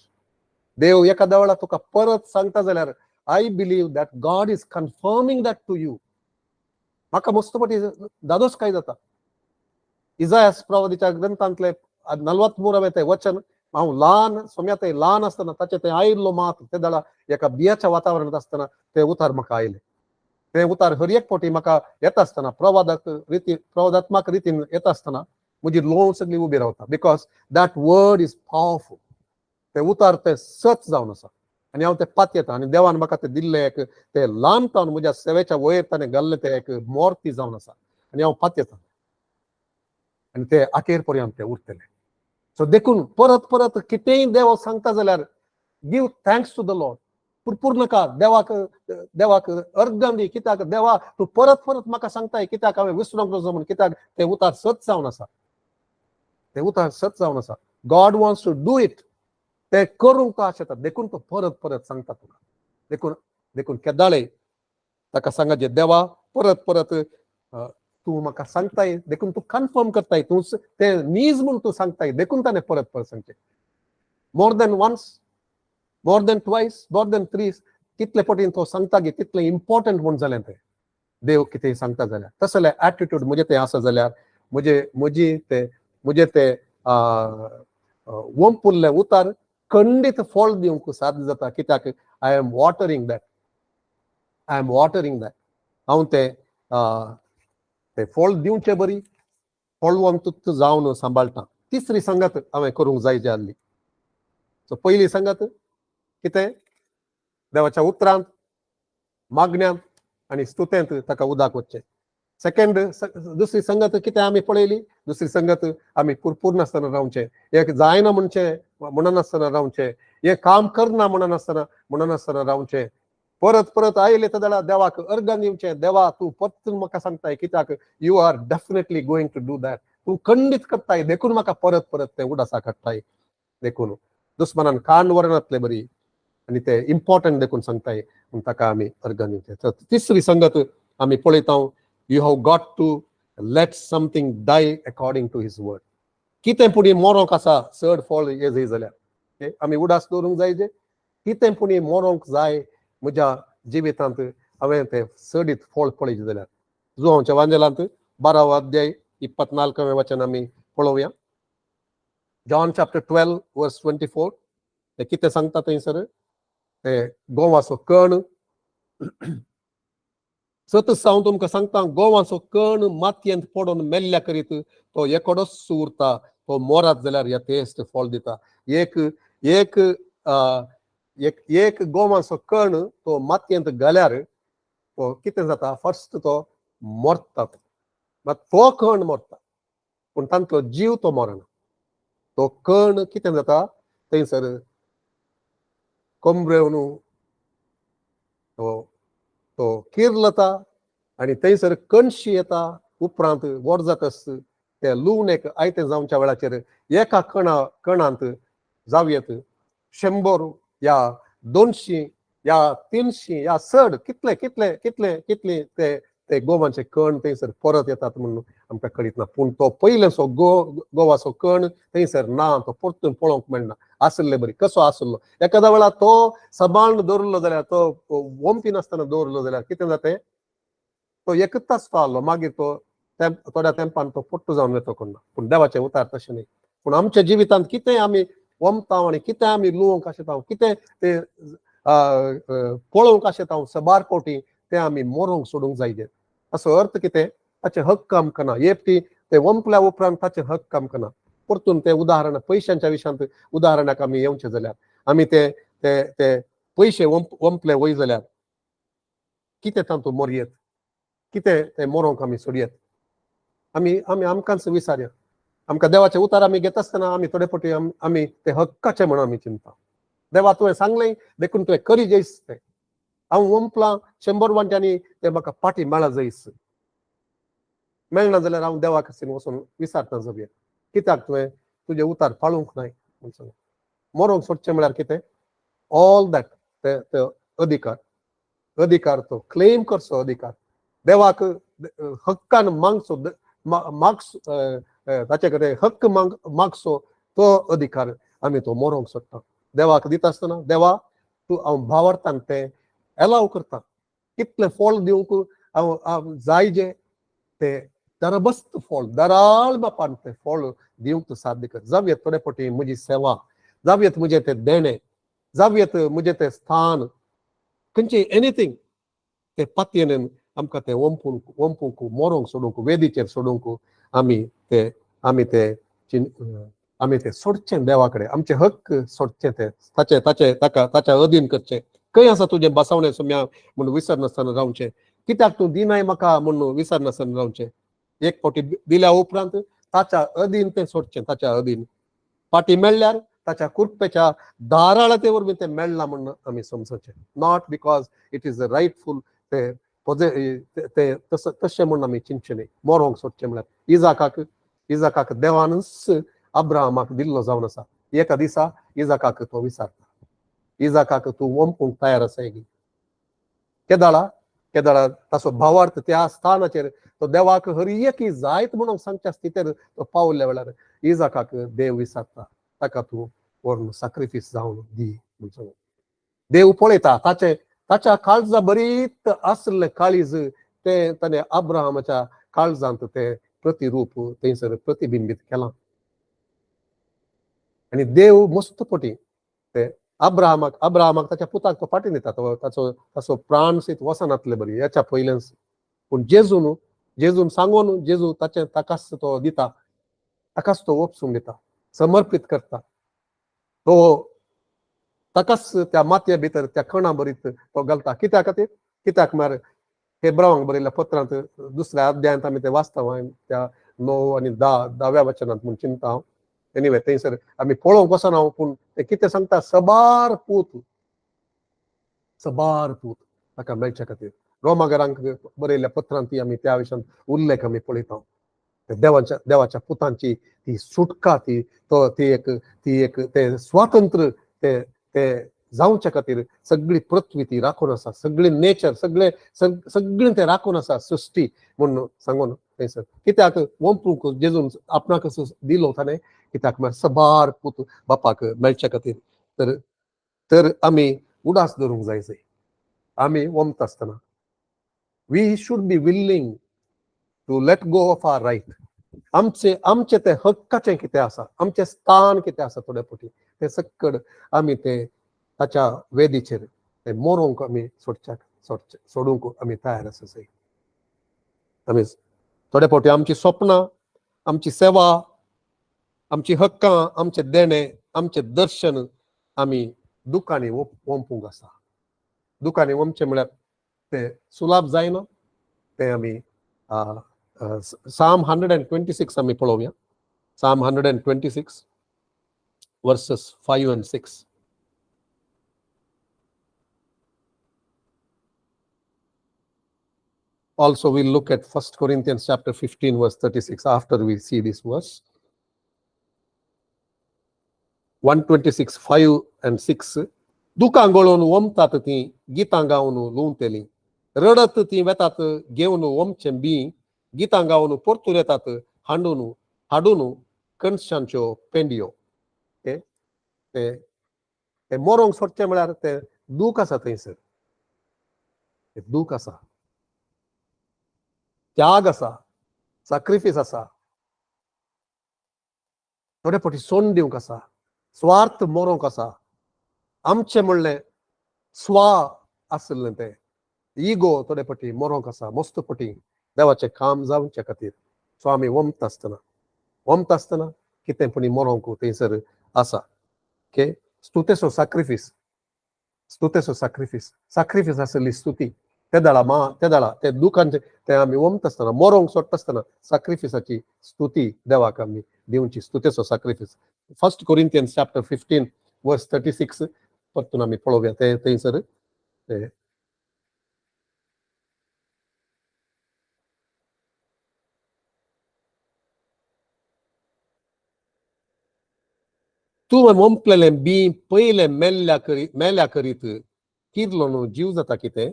देव एखाद्या वेळा तुका परत सांगता जाल्यार I believe that God is confirming that to you. म्हाका मस्त पटी दादोस काय जाता. इजायास प्रवादीच्या ग्रंथांतले 43वें तें वचन हांव ल्हान सोम्या ते ल्हान आसतना ताचें तें आयिल्लो मात ते दाडा एका बियाच्या वातावरणांत आसतना ते उतार म्हाका आयले. ते उतार हर एक फावटी म्हाका येता आसतना प्रवादात्मक रितीन येता आसतना म्हजी लोव सगळी उबी रावता because that word is powerful. ते उतार ते सच जावन आसा आनी हांव ते पात येता आनी देवान म्हाका ते दिल्ले एक ते ल्हानपण म्हज्या सेवेच्या वयर ताणें घाल्लें ते एक मोर्ती जावन आसा आनी हांव पात येता आनी ते आखेर पर्यंत ते उरतले. सो देखून परत परत कितेंय देव सांगता जाल्यार give thanks to the Lord. पुरनाका देवाक अर्घ दी. कित्याक देवा तूं परत परत म्हाका सांगताय कित्याक हांवें विसरूंक नजो म्हूण कित्याक ते उतार सच जावन आसा. ते उतार सच जावन आसा. God wants to do it. ते करूंक तो आशेता देखून तो परत परत सांगता तुका. देखून देखून केदाळे ताका सांगाचे देवा परत परत तूं म्हाका सांगताय देखून तूं कन्फर्म करताय तूं ते नीज म्हूण तूं सांगताय देखून ताणें परत परत सांगचें. More than once, more than twice, more than thrice कितले पटीन तो सांगता गे तितलें इम्पॉर्टंट म्हूण जालें तें. देव कितें सांगता जाल्यार तसले एटिट्यूड म्हजे ते आसा जाल्यार म्हजे ते वंपुल्ले उतार खंडीत फळ दिवंक साध्य जाता. कित्याक आय एम वॉटरिंग दॅट. हांव ते फळ दिवचे बरी फळवंत जावन सांबाळटा. तिसरी संगत हांवें करूंक जाय जे आसली. सो पयली संगत कितें देवाच्या उतरांत मागण्यांत आनी स्तुतेंत ताका उदाक वचचें. सेकंड दुसरी संगत कितें आमी पळयली. दुसरी संगत आमी पुरपूर नासतना रावचें. एक जायना म्हणनासतना रावचें. एक काम करना म्हणनासतना रावचें. परत परत आयले जाल्यार देवाक अर्घ दिवचें. देवा तूं परतून म्हाका सांगताय कित्याक you are definitely going to do that. तूं खंडीत करताय देखून म्हाका परत परत ते उडासा काडटाय. देखून दुस्मानान कान वरनातले बरी आनी ते इम्पॉर्टंट देखून सांगताय म्हूण ताका आमी अर्घ दिवचें. तिसरी संगत आमी पळयता you have got to let something die according to his word. कितें पुणी मोरोंक आसा चड फळ येजय जाल्यार आमी उडास दवरूंक जाय जे कितें पुणी मोरोंक जाय म्हज्या जिवितांत हांवें ते चडीत फळ पळयचें जाल्यार जुवांच्या वांजेलांत 12 अध्याय 24वें वचन आमी पळोवया. जॉन चॅप्टर 12 वर्स 24 ते कितें सांगता थंयसर ते गोवाचो कण सतत हांव तुमकां सांगता गोवाचो कण मातयेंत पडून मेल्ल्या करीत तो एकोडोच उरता. तो मोरात जाल्यार येतेस्त फळ दिता. एक गोवाचो कण तो मातयेंत घाल्यार तो कितें जाता फर्स्ट तो मरता. तो कण मरता पूण तांचो जीव तो मरना. तो कण कितें जाता थंयसर कोंबरेवन तो किर्लता आनी थंयसर कणशी येता. उपरांत वर जातस ते लूण एक आयतें जावच्या वेळाचेर एका कणांत जावयेत 100 या 200 या 300 या चड कितले कितले कितले कितले ते गोवांचे कण थंयसर परत येतात म्हणून आमकां कळीत ना. पूण तो पयलेसो गोवाचो कण थंयसर ना. तो परतून पळोवंक मेळना. आसले बरी कसो आसलो एखाद्या वेळा तो सांबाळून दवरलो जाल्यार तो वंपी नासतना दवरलो जाल्यार कितें जाता तो एकच तास पावलो मागीर तो थोड्या तेंपान तो पट्टू जावन येतो कोण ना. पूण देवाचे उतार तशें न्ही. पूण आमच्या जिवितांत कितें आमी वंपता आनी कितें आमी लुवंक आशेता कितें ते पळोवंक आशेता सबार पोटी ते आमी मोरूंक सोडूंक जाय. असो अर्थ कितें ताचे हक्क आमकां ना. एपटी ते वंपल्या उपरांत ताचे हक्क आमकां ना. परतून ते उदाहरण पयशांच्या विशयांत उदाहरणाक आमी येवचे जाल्यार आमी ते ते ते पयशे वंपले वय जाल्यार कितें तातूंत मोरयेत कितें ते मोरोंक आमी सोडयेत. आमी आमकांच विचारया. आमकां देवाचे उतार आमी घेता आसतना आमी थोडे फावटी आमी ते हक्काचे म्हणून आमी चिंता. देवा तुवें सांगलें देखून तुवें करी जैस तें. हांव वंपलां 100 वांट्यांनी ते म्हाका पाटी मेळा जैस. मेळना जाल्यार हांव देवा कडेन वचून विचारता जगया कित्याक तुवें तुजे उतार पाळूंक नाय म्हूण सांग. मोरोंक सोडचें म्हळ्यार कितें ऑल दॅट ते अधिकार तो क्लेम करचो अधिकार देवाक हक्कान मागचो ताचे कडेन हक्क मागचो तो अधिकार आमी तो मोरोंक सोदता. देवाक दिता आसतना देवा तूं हांव भावार्थान तें एलाव करता, कितले फळ दिवंक हांव जाय जे ते दरबस्त फळ दराळ बापान ते फळ दिवंक साध्य कर. जावयेत थोडे फावटी म्हजी सेवा, जावयेत म्हजें तें देणें, जावयेत म्हजें तें स्थान, खंयचें एनीथींग ते पातयेन आमकां तें ओंपूंक मोरोंक सोडूंक वेदीचेर सोडूंक आमी ते सोडचें देवा कडेन. आमचे हक्क सोडचे ते ताच्या अधीन करचे. खंय आसा तुजें बसवणें सुम्या म्हूण विसरनासतना रावचें, कित्याक तूं दिनाय म्हाका म्हणून विसरनासतना रावचें. एक फावटी दिल्या उपरांत ताच्या अधीन तें सोडचें. ताच्या अधीन पाटी मेळ्ळ्यार ताच्या कृपेच्या दाराळते वरवीं तें मेळ्ळां म्हणून आमी समजचें. नॉट बिकॉज इट इज रायटफूल ते तशें म्हणून आमी चिंतचें न्ही. मोरोंक सोडचें म्हळ्यार इजाकाक देवानच अब्राहमाक दिल्लो जावन आसा. एका दिसा इजाकाक तो विचारता, इजाकाक तूं ओंपूंक तयार आसा की? केदाळा ताचो भावार्थ त्या स्थानाचेर तो देवाक हर एक जायत म्हणून सांगच्या स्थितीर तो पावल्या वेळार इजाकाक देव विचारता, ताका तूं व्हरून सॅक्रिफीस जावन दी म्हणून. देव पळयता ताच्या काळजा बरीत आसलें काळीज ते ताणें अब्राहमाच्या काळजांत ते प्रतिरूप थंयसर प्रतिबिंबीत केलां. आनी देव मस्तपटी ते अब्राहमाक ताच्या पुताक तो फाटीं दिता. ताचो प्राण सयत वसनातले बरी हेच्या पयलेंच. पूण जेजून सांगून जेजू ताकाच तो दिता, ताकाच तो ओपसून दिता, समर्पीत करता. तो ताकाच त्या मातये भितर त्या कणा बरीत तो घालता. कित्या खातीर? कित्याक म्हळ्यार हेब्रावांक बरयल्ल्या पत्रांत 2ऱ्या अध्यायांत आमी ते वाचता त्या 9 आनी 10व्या वचनांत म्हूण चिंता हांव. एनिवे थंयसर आमी पळोवंक वचना हांव, पूण ते कितें सांगता, सबार पूत ताका मेळच्या खातीर. रोमागरांक बरयल्ल्या पत्रांत आमी त्या विशयान उल्लेख आमी पळयता. देवाच्या पुतांची ती सुटका, ती एक ते स्वातंत्र्य ते जावच्या खातीर सगळी पृथ्वी ती राखून आसा, सगळी नेचर सगळें ते राखून आसा सृश्टी म्हणून सांगून थंयसर. कित्याक ओंपूंक जेजून आपणाक दिलो ताणें, कित्याक म्हळ्यार सबार पूत बापाक मेळच्या खातीर. तर आमी उडास धरूंक जाय. आमी ओंपता आसतना we should be willing to let go of our right. आमचे ते हक्काचें कितें आसा, आमचें स्थान कितें आसा, थोडे फावटी ते सक्कड आमी ते ताच्या वेदीचेर ते मोरोंक आमी सोडूंक आमी तयार आसा. आमी थोडे फावटी आमची स्वप्नां, आमची सेवा, आमची हक्कां, आमचे देणें, आमचें दर्शन आमी दुखांनी ओंपूंक आसा. दुखांनी ओंपचें म्हळ्यार ते सुलाभ जायना. ते आमी Psalm 126 आमी पळोवया. Psalm 126 verses 5 and 6. Also we'll look at 1 Corinthians chapter 15 verse 36 after we see this verse. 126 5 and 6. दुखां गळोवन ओंपतात ती गितां गावन लुंवतेली, रडत ती वेतात घेवन ओंपचें बी, गितां गावन परतून येतात हाडून कणसांच्यो पेंडयो. ते मोरोंक सोडचें म्हळ्यार ते दूख आसा थंयसर, दूख आसा, त्याग आसा, सॅक्रिफीस आसा, थोडे फावटी सोडून दिवंक आसा, स्वार्थ मोरोंक आसा, आमचें म्हणलें स्वा आसलें तें इगो थोडे फावटी मोरोंक आसा, मस्त फावटी देवाचें काम जावचे खातीर. सो आमी ओंपता आसतना कितें पूण मोरोंक थंयसर आसा. ओके, स्तुतेचो सॅक्रिफीस आसली स्तुती. त्या दाळा ते दुखांचे ते आमी ओंपता आसतना, मोरोंक सोडटा आसतना सॅक्रिफिसाची स्तुती देवाक आमी दिवची, स्तुतेचो सॅक्रिफीस. 1 Corinthians chapter 15 verse 36 परतून आमी पळोवया. ते थंयसर तूं ओंपलेलें बी पयलें मेल्या करीत किरलो न्हू जीव जाता कितें?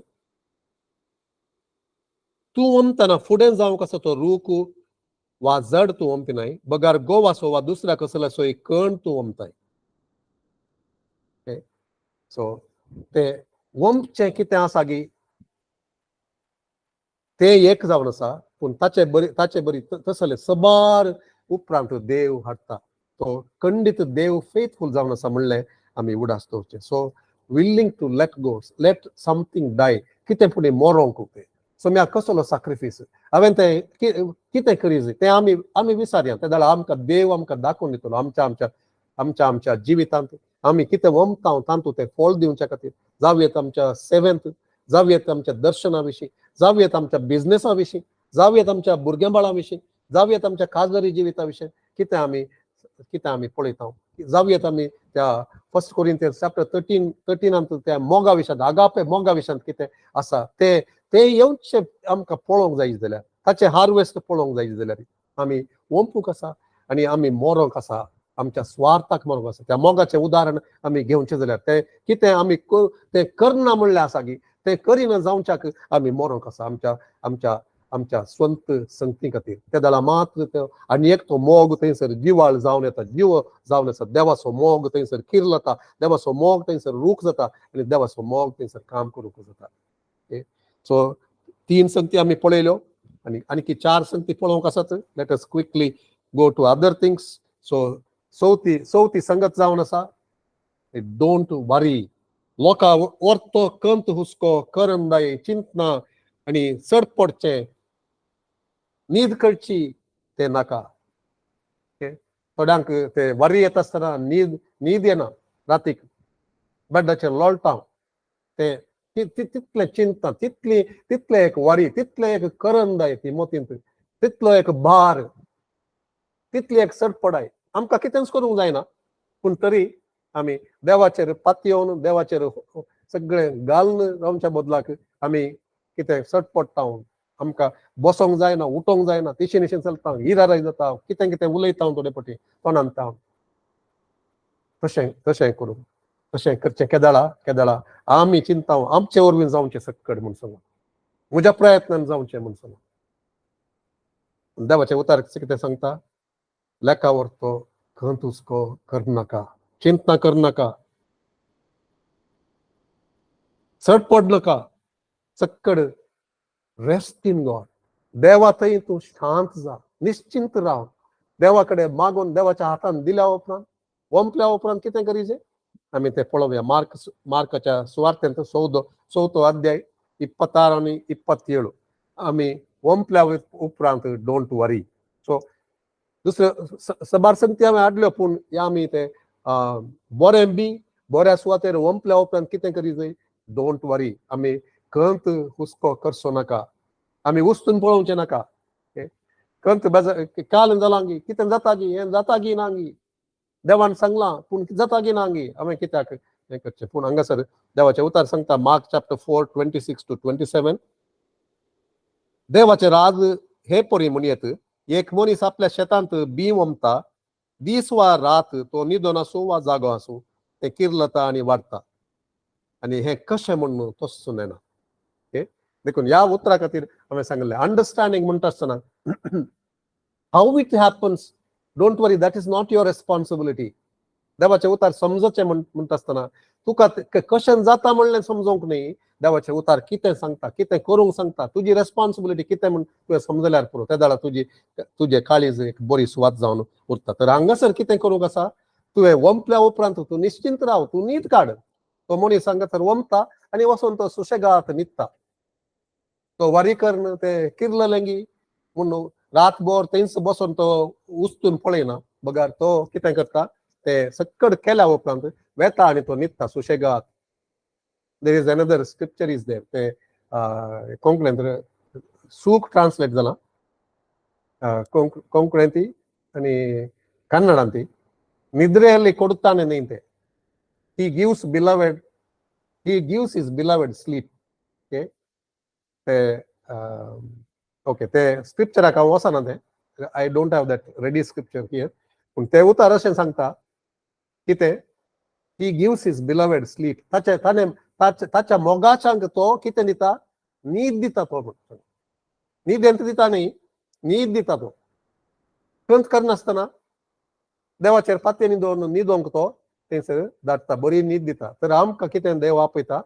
तूं ओंपतना फुडें जावंक आसा तो रूख वा जड तूं ओंपनाय बगार गोव आसो वा दुसऱ्या कसलो सोय कण तूं ओंपताय. सो ते ओंपचें कितें आसा गी ते एक जावन आसा, पूण ताचे बरी तसले सबार उपरांत देव हाडटा. तो खंडीत देव फेथफूल जावन आसा म्हणलें आमी उडास दवरचें. So willing to let go, let something die, कितें फुडें मरोंक तें. सो म्या कसलो सॅक्रिफायस हांवें तें कितें करीत तें आमी विचारया. ते जाल्यार आमकां देव आमकां दाखोवन दितलो आमच्या जिवितांत आमी कितें ओंपता तांतूं तें फळ दिवच्या खातीर. जावयेत आमच्या सेवेंत, जावयेत आमच्या दर्शना विशीं, जावयेत आमच्या बिझनेसा विशीं, जावयेत आमच्या भुरगेंबाळा विशीं, जावयेत आमच्या खाजगी जिविता विशीं कितें आमी पळयता. जावयेत आमी त्या 1 कोरिंथियन्स चॅप्टर 13 त्या मोगा विशयांत, आगापे मोगा विशयांत कितें आसा ते येवचे आमकां पळोवंक जाय जाल्यार, ताचे हार्वेस्ट पळोवंक जाय जाल्यार आमी ओंपूंक आसा आनी आमी मोरोंक आसा, आमच्या स्वार्थाक मोरोंक आसा. त्या मोगाचें उदाहरण आमी घेवचें जाल्यार ते कितें आमी तें करना म्हणलें आसा गी, तें करिना जावच्याक आमी मोरोंक आसा आमच्या स्वंत संगती खातीर. ते जाल्यार मात्र तो आनी एक तो मोग थंयसर जिवाळ जावन येता, जीव जावन आसा. देवाचो मोग थंयसर किर्लता, देवाचो मोग थंयसर रूख जाता आनी देवाचो मोग थंयसर काम करूंक जाता. सो 3 संगती आमी पळयल्यो आनी आणखी 4 संगती पळोवंक आसात. Let us quickly go to other things. So चवथी संगत जावन आसा डोंट वरी. लोकां ओर्तो कंत हुस्को करंदाय चिंतना आनी चड पडचें न्हीद करची ते नाका. थोड्यांक ते वरी येता आसतना न्हीद येना रातीक, बेड्डाचेर लोळटा. ते तितलें चिंतना, तितलें एक वरी, तितलें एक करंदाय ती मोतींत, तितलो एक भार, तितली एक सडपडाय आमकां कितेंच करूंक जायना. पूण तरी आमी देवाचेर पातयेवन देवाचेर सगळें घालून रावच्या बदलाक आमी कितें सडपडटा, आमकां बसोंक जायना, उठोंक जायना, तिशेन चलता, हिराराय जाता, कितें उलयता थोडे फावटी तोंडांत. तशें करूं, तशें करचें केदाळा आमी चिंता आमचे वरवीं जावचें सक्कड म्हूण सांगून, म्हज्या प्रयत्नान जावचें म्हूण सांगून. देवाचें उतार कितें सांगता? लेका व्हरतो खंत हुस्को करनाका, चिंता करनाका, चडपड नाका, सक्कड रेस्ट इन गॉड. देवा थंय तूं शांत जा, निश्चिंत राव. देवा कडेन मागून देवाच्या हातान दिल्या उपरांत, ओंपल्या उपरांत कितें करीचें आमी तें पळोवया. मार्काच्या सुवार्थेंत 4 अध्याय 26 आनी 27 आमी ओंपल्या उपरांत डोंट वरी. सो दुसऱ्यो सबार संगती हांवें हाडल्यो, पूण आमी ते बऱ्या सुवातेर ओंपल्या उपरांत कितें करीचें? डोंट वरी. आमी खंत हुस्को करचो नाका, आमी उस्तून पळोवचें नाका. खंत काल जालां गी, कितें जाता गी, हें जाता गी ना गी, देवान सांगलां पूण जाता गी ना गी, हांवें कित्याक हें करचें. पूण हांगासर देवाचें उतार सांगता मार्क चॅप्टर 4 26 to 27. देवाचें राज हे परी म्हणयेत, एक मनीस आपल्या शेतांत बी ओंपता, दीस वा रात तो न्हिदोन आसूं वा जागो आसूं तें किर्लता आनी वाडटा, आनी हें कशें म्हणून तो सुनयना. देखून ह्या उतरा खातीर हांवें सांगलें अंडरस्टँडींग म्हणटा आसतना how it happens, don't worry, that is not your responsibility. देवाचें उतार समजचें म्हणटा आसतना तुका कशें जाता म्हणलें समजोवंक न्ही. देवाचें उतार कितें सांगता, कितें करूंक सांगता, तुजी रेस्पॉन्सिबिलिटी कितें म्हण तुवें समजल्यार पुरो. त्या जाल्यार तुजें काळीज एक बरी सुवात जावन उरता. तर हांगासर कितें करूंक आसा? तुवें ओंपल्या उपरांत तूं निश्चिंत राव, तूं न्हीद काड. तो मनीस हांगासर ओंपता आनी वचून तो सुशेगात न्हिदता. तो वरी करन ते किर्ललेंगी म्हणून रातभर थंयच बसून तो उस्तून पळयना. बगार तो कितें करता? ते सक्कड केल्या उपरांत वेता आनी तो न्हिदता सुशेगात. There is another scripture is there, ते कोंकणींत सूख ट्रान्सलेट जाला, कोंकणींत आनी कन्नडांत निद्रेಯಲ್ಲಿ ಕೊಡುತ್ತಾನೆ नींद. he gives his beloved sleep. Okay ते स्क्रिप्चराक हांव वचना, ते I don't have that ready scripture here. पूण ते उतार अशें सांगता कितें? He gives his beloved sleep. ताच्या मोगाच्यांक तो कितें दिता? न्हीद दिता. तो न्हीद दिता न्ही, न्हीद दिता तो. कंत करनासतना देवाचेर पातयेनी दवरून न्हिदोंक तो थंयसर धाडटा, बरी न्हीद दिता. तर आमकां कितें देव आपयता,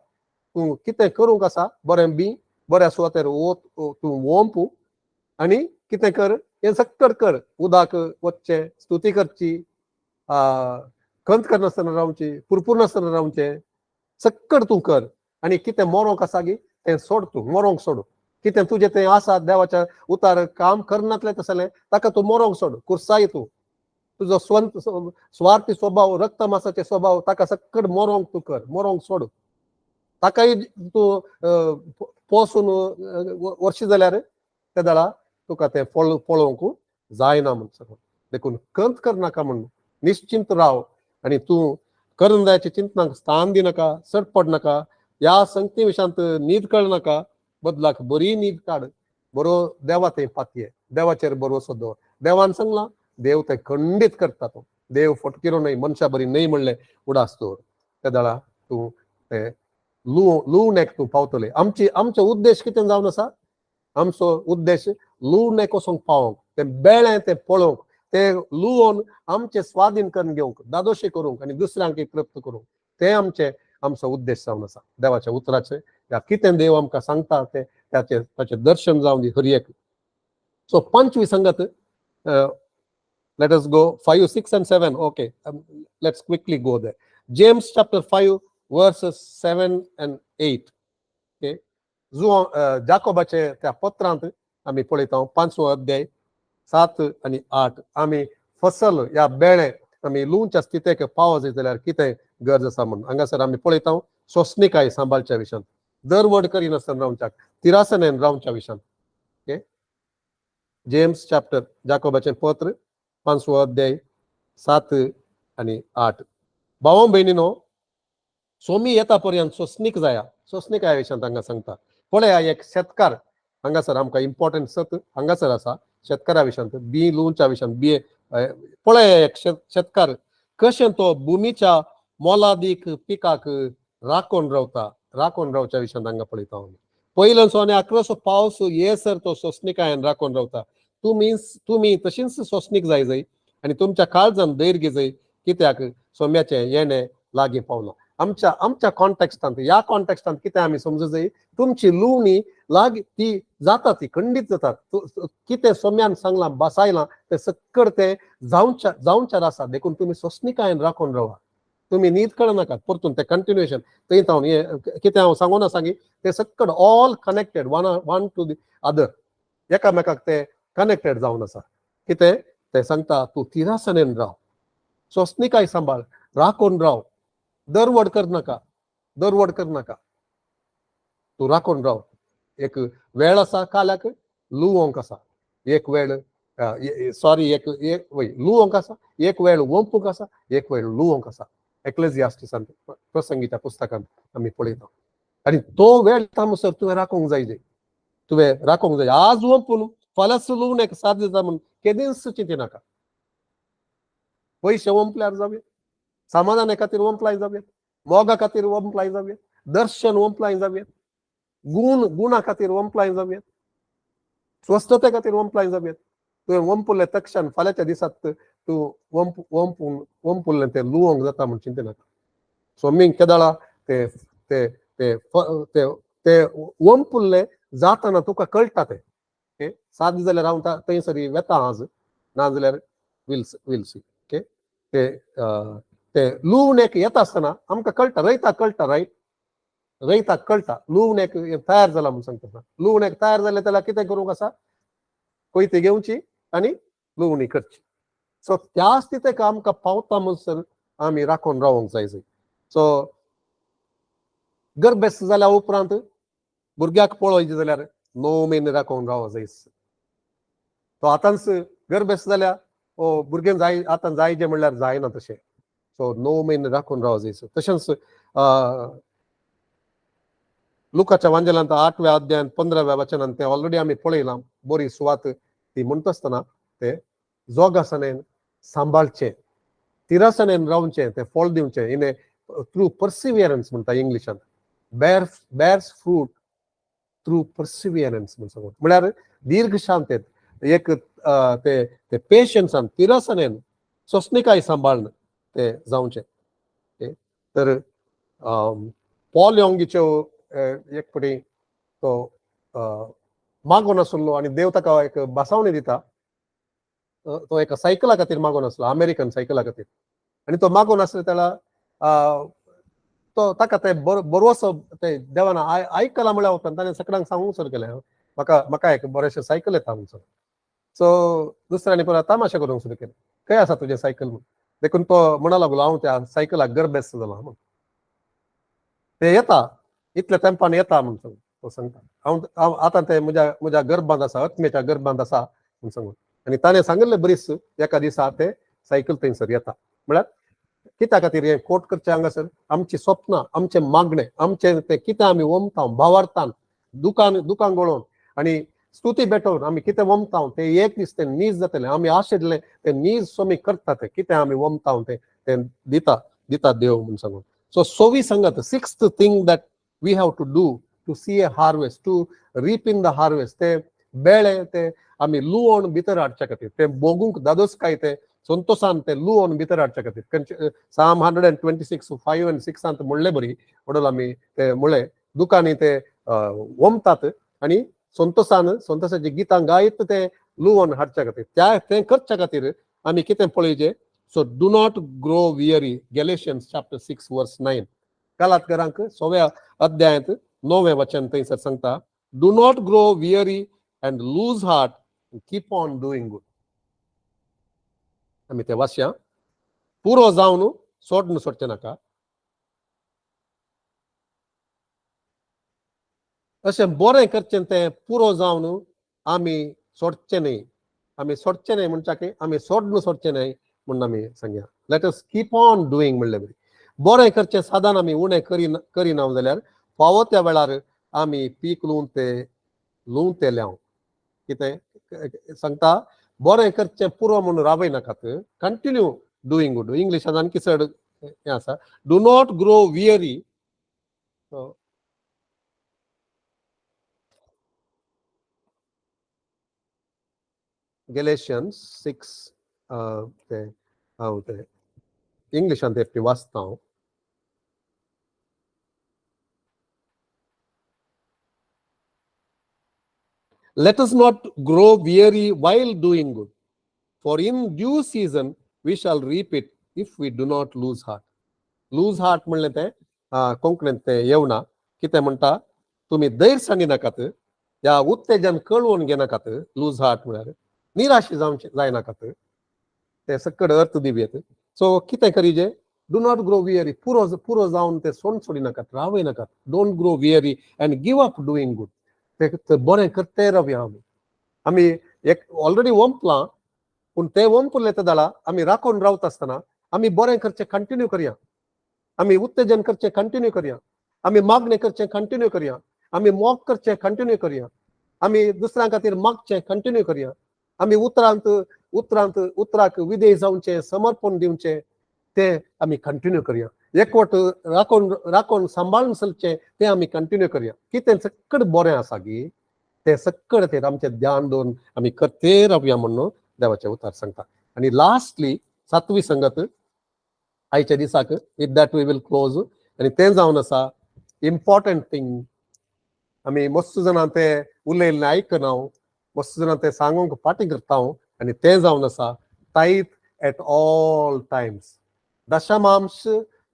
तूं कितें करूंक आसा बरें बी, बऱ्या सुवातेर तूं ओंपू आनी कितें कर, हें सक्कड कर. उदाक वचचें, स्तुती करची, कंत करनासतना रावची, पुरपूर नासतना रावचें, सक्कड तूं कर. आनी कितें मरोंक आसा गी तें सोड, तूं मरोंक सोड. कितें तुजें तें आसा देवाच्या उतार काम करनातलें तसलें ताका तूं मरोंक सोड. कुर्साय तूं तुजो स्वार्थी स्वभाव, रक्त मांसाचे स्वभाव ताका सक्कड मरोंक तूं कर, मरोंक सोड. ताकाय तूं पोसून वर्शी जाल्यार त्या दाळा तुका तें पळोवंक जायना म्हूण सांगून. देखून कंत करनाका म्हूण निश्चिंत राव आनी तूं करंदाची चिंतनाक स्थान दिनाका, सडपड नाका, ह्या संगती विशांत न्हीद कळनाका, बदलाक बरी न्हीद काड. बरो देवा थंय पातये, देवाचेर भरवसो दवर. देवान सांगलां देव तें खंडीत करता. तो देव फटकिरो न्हय, मनशा बरी न्हय म्हणलें उडास दवर. त्या दाळा तूं तें लुवणेक तूं पावतलें. आमचो उद्देश कितें जावन आसा, आमचो उद्देश लुवणेक वचोंक पावोंक, तें बेळें तें पळोवंक, तें लुवोन आमचें स्वाधीन करून घेवंक, दादोशी करूंक आनी दुसऱ्यांक प्राप्त करूंक. तें आमचो उद्देश जावन आसा देवाच्या उतराचें. कितें देव आमकां सांगता तें ताचें दर्शन जावन दी हर एक. सो 5वी संगत, let us go 5, 6 and 7. Okay, let's quickly go there. James chapter 5 verses 7 and 8. Okay, जाकोबाचे त्या पत्रांत आमी पळयता 5वो अध्याय 7 आनी 8. आमी फसल या बेळे आमी लुवच्या स्थितीक पावो जाय जाल्यार कितें गरज आसा म्हणून हांगासर आमी पळयता सोंसणीकाय सांबाळच्या विशयान, दरवड करिनासतना रावच्याक, तिरासनेन रावच्या विशयान. ओके, जेम्स चॅप्टर, जाकोबाचें पत्र 5वो अध्याय 7 आनी 8. भावां भयणीनो, सोमी येता पर्यंत सोंसणीक जाया. सोंसणीकाय विशयान हांगा सांगता. पळया, एक शेतकार, हांगासर आमकां इम्पॉर्टंट सत हांगासर आसा शेतकारा विशयान, बी लुवच्या विशयान. बी पळया, एक शेतकार कशें तो भुमीच्या मोलादीक पिकाक राखून रावच्या विशयान हांगा पळयता. पयलोसो आनी अकरासो पावस येसर तो सोंसणीकायेन राखून रावता. तुम्ही तशींच सोंसणीक जाय आनी तुमच्या काळजान धैर्य घेजय, कित्याक सोम्याचें येणें लागीं पावना. आमच्या कॉन्टेक्स्टांत, ह्या कॉन्टेक्स्टांत कितें आमी समजूं जाय, तुमची लुवणी लागीं ती जाता, ती खंडीत जाता. कितें सोम्यान सांगलां, बसायलां तें सक्कड तें जावंचार आसा. देखून तुमी सोंसणीकायेन राखून रावा. तुमी न्हीद कळनाकात. परतून तें कंटिन्युएशन थंय जावन कितें हांव सांगून आसा की तें सक्कड all connected, one to the other, एकामेकाक ते कनेक्टेड जावन आसा. कितें तें सांगता, तूं तिरासनेन राव, सोंसणीकाय सांबाळ, राखून राव, दरवड करनाका, तूं राखून राव. एक वेळ आसा काल्याक लुवोंक आसा, एक वेळ लुवोंक आसा, एक वेळ ओंपूंक आसा, एक वेळ लुवोंक आसा. एक्लेसियास्टिसांत, प्रसंगीच्या पुस्तकांत आमी पळयता. आनी तो वेळ तामसर तुवें राखूंक जाय. आज ओंपून फाल्यां लुवणेक साथ दिता म्हूण केदींच चिंतिनाका. पयशे ओंपल्यार जावं, समाधाना खातीर ओंपलाय जावं, मोगा खातीर ओंपलाय जावं, दर्शन ओंपलाय जावं, गुणा खातीर ओंपलाय जावं, स्वस्थते खातीर ओंपलाय जावं. तुवें ओंपुल्लें तक्षण फाल्यांच्या दिसांत तूं ओंपुल्लें तें लुवोंक जाता म्हूण चिंतिनाका. सोमींक केदाळा ते ओंपुल्लें जातना तुका कळटा. तें सादी जाल्यार हांव थंयसरी वेता आज, नाजाल्यार विल सी. ओके, ते लुवणेक येता आसतना आमकां कळटा, रयताक कळटा, रायट, रयताक कळटा लुवणेक तयार जाला म्हूण सांगता. लुवणेक तयार जालें जाल्यार कितें करूंक आसा, कोयती घेवची आनी लुवणी करची. सो त्या स्थितीक आमकां पावता म्हणसर आमी राखून रावंक जाय. सो गर्भेस्त जाल्या उपरांत भुरग्याक पळोवचे जाल्यार 9 म्हयने राखून रावो जाय. तो आतांच गर्भेस्त जाल्या भुरगें जाय, आतां जायचें म्हणल्यार जायना तशें. सो 9 म्हयने राखून रावो जाय. तशेंच लुकाच्या वांजेलांत 8व्या अध्यायान 15व्या वचनान तें ऑलरेडी आमी पळयलां. बरी सुवात ती म्हणटा आसतना तें जोगासनेन सांबाळचें, तिरासनेन रावचें, तें फळ दिवचें. इन थ्रू पर्सिवियरन्स म्हणटा इंग्लिशान. bears fruit through perseverance म्हूण सांगून, म्हळ्यार दीर्घ शांतेत, एक ते ते पेशन्सान तिरसनेन सोसणीकाय सांबाळणं ते जावचे तर पॉल योंगीच्यो एक पटी तो मागोन आसलो आनी देव ताका एक बसावणी दिता तो एका सायकला खातीर मागोन आसलो अमेरिकन सायकला खातीर आनी तो मागोन आसलो त्याला तो ताका ते बरोसो ते देवान आयकला म्हळ्यार उपरांत ताणें सगळ्यांक सांगूंक सुरू केलें म्हाका एक बरेशें सायकल येता म्हणून सो दुसऱ्यांनी परत तमाशा करूंक सुरू केलें खंय आसा तुजें सायकल म्हणून देखून तो म्हणा लागलो हांव त्या सायकलाक गर्भेस्त जालो म्हणून ते येता इतल्या तेंपान येता म्हणून तो सांगता हांव आतां ते म्हज्या गर्भांत आसा अत्मेच्या गर्भांत आसा म्हणून सांगून आनी ताणें सांगिल्लें बरीच एका दिसा ते सायकल थंयसर येता म्हळ्यार कित्या खातीर हें कोट करचें हांगासर आमची स्वप्नां आमचे मागणे आमचे ते कितें आमी वमतां भावार्थान दुकान गळोवन आनी स्तुती भेटोवन आमी कितें वमतां ते एक दीस ते नीज जातलें आमी आशिल्लें ते नीज सोमी करता ते कितें आमी वमतां ते दिता देव म्हणून सांगून सो सोवी सांगत sixth thing that we have to do to see a harvest to reap in the harvest ते बेळे ते आमी लुवोन भितर हाडच्या खातीर ते बोगूंक दादोसकाय ते संतोषान ते लुवोन भितर हाडच्या खातीर साम 126 5 and 6 म्हणले बरी म्हणून आमी ते म्हळें दुकानी ते वमतात आनी संतोषाची गितां गायत ते लुवोन हाडच्या खातीर ते करच्या खातीर आमी कितें पळयचें so do not grow weary Galatians chapter 6 verse 9 गलातकारांक 6व्या अध्यायांत 9वें वचन थंयसर सांगता do not grow weary and lose heart and keep on doing good आमी ते वाचया पुरो जावन सोडचें नाका अशें बरें करचें तें पुरो जावन आमी सोडचें न्हय म्हणच्या की आमी सोडचें न्हय म्हणून आमी सांगया let us keep on doing म्हणलें बरी बरें करचें सादान आमी उणें करिना जाल्यार फावो त्या वेळार आमी पीक लुवन ते लाव कितें सांगता बरें करचें पुरो म्हणून रावय नाकात कंटिन्यू डुईंग गुड इंग्लिशान आनकी चड हें आसा do not grow weary Galatians 6 ते हांव ते इंग्लिशान ते वाचता हांव Let us not grow weary while doing good, for in due season we shall reap it if we do not lose heart. Lose heart म्हणले ते कोंकणीत ते येवना कितें म्हणटा तुम्ही दैरसानी नाकात या उत्तेजन कळवून घेनाकात लूज हार्ट म्हळ्यार निराशी जाय नाकात ते सकड अर्थ दिव्येत सो कितें करीजे डू नॉट ग्रो वियरी पुरो जावन ते सोडी नाकात रावय नाकात don't grow weary and give up doing good ते बरें करते रावया आमी एक ऑलरेडी वंपलां पूण ते वंपले ते जाला आमी राखून रावता आसतना आमी बरें करचें कंटिन्यू करया आमी उत्तेजन करचें कंटिन्यू करया आमी मागणें करचें कंटिन्यू करया आमी मोग करचें कंटिन्यू करया आमी दुसऱ्यां खातीर मागचें कंटिन्यू करया आमी उतराक विधेय जावचें समर्पण दिवचें ते आमी कंटिन्यू करया एकवट राखून सांबाळून चलचें ते आमी कंटिन्यू करया कितें सकड बरें आसा गी ते सकड ते आमचें ध्यान दवरून आमी करते रावया म्हणून देवाचें उतार सांगता आनी लास्टली 7वी संगत आयच्या दिसाक with that we will close आनी तें जावन आसा इम्पॉर्टंट थिंग आमी मस्त जाणां ते उलयल्लें आयकना मस्त जाणां ते सांगूंक फाटीं करता आनी तें जावन आसा टायथ एट ऑल टायम्स दशमांश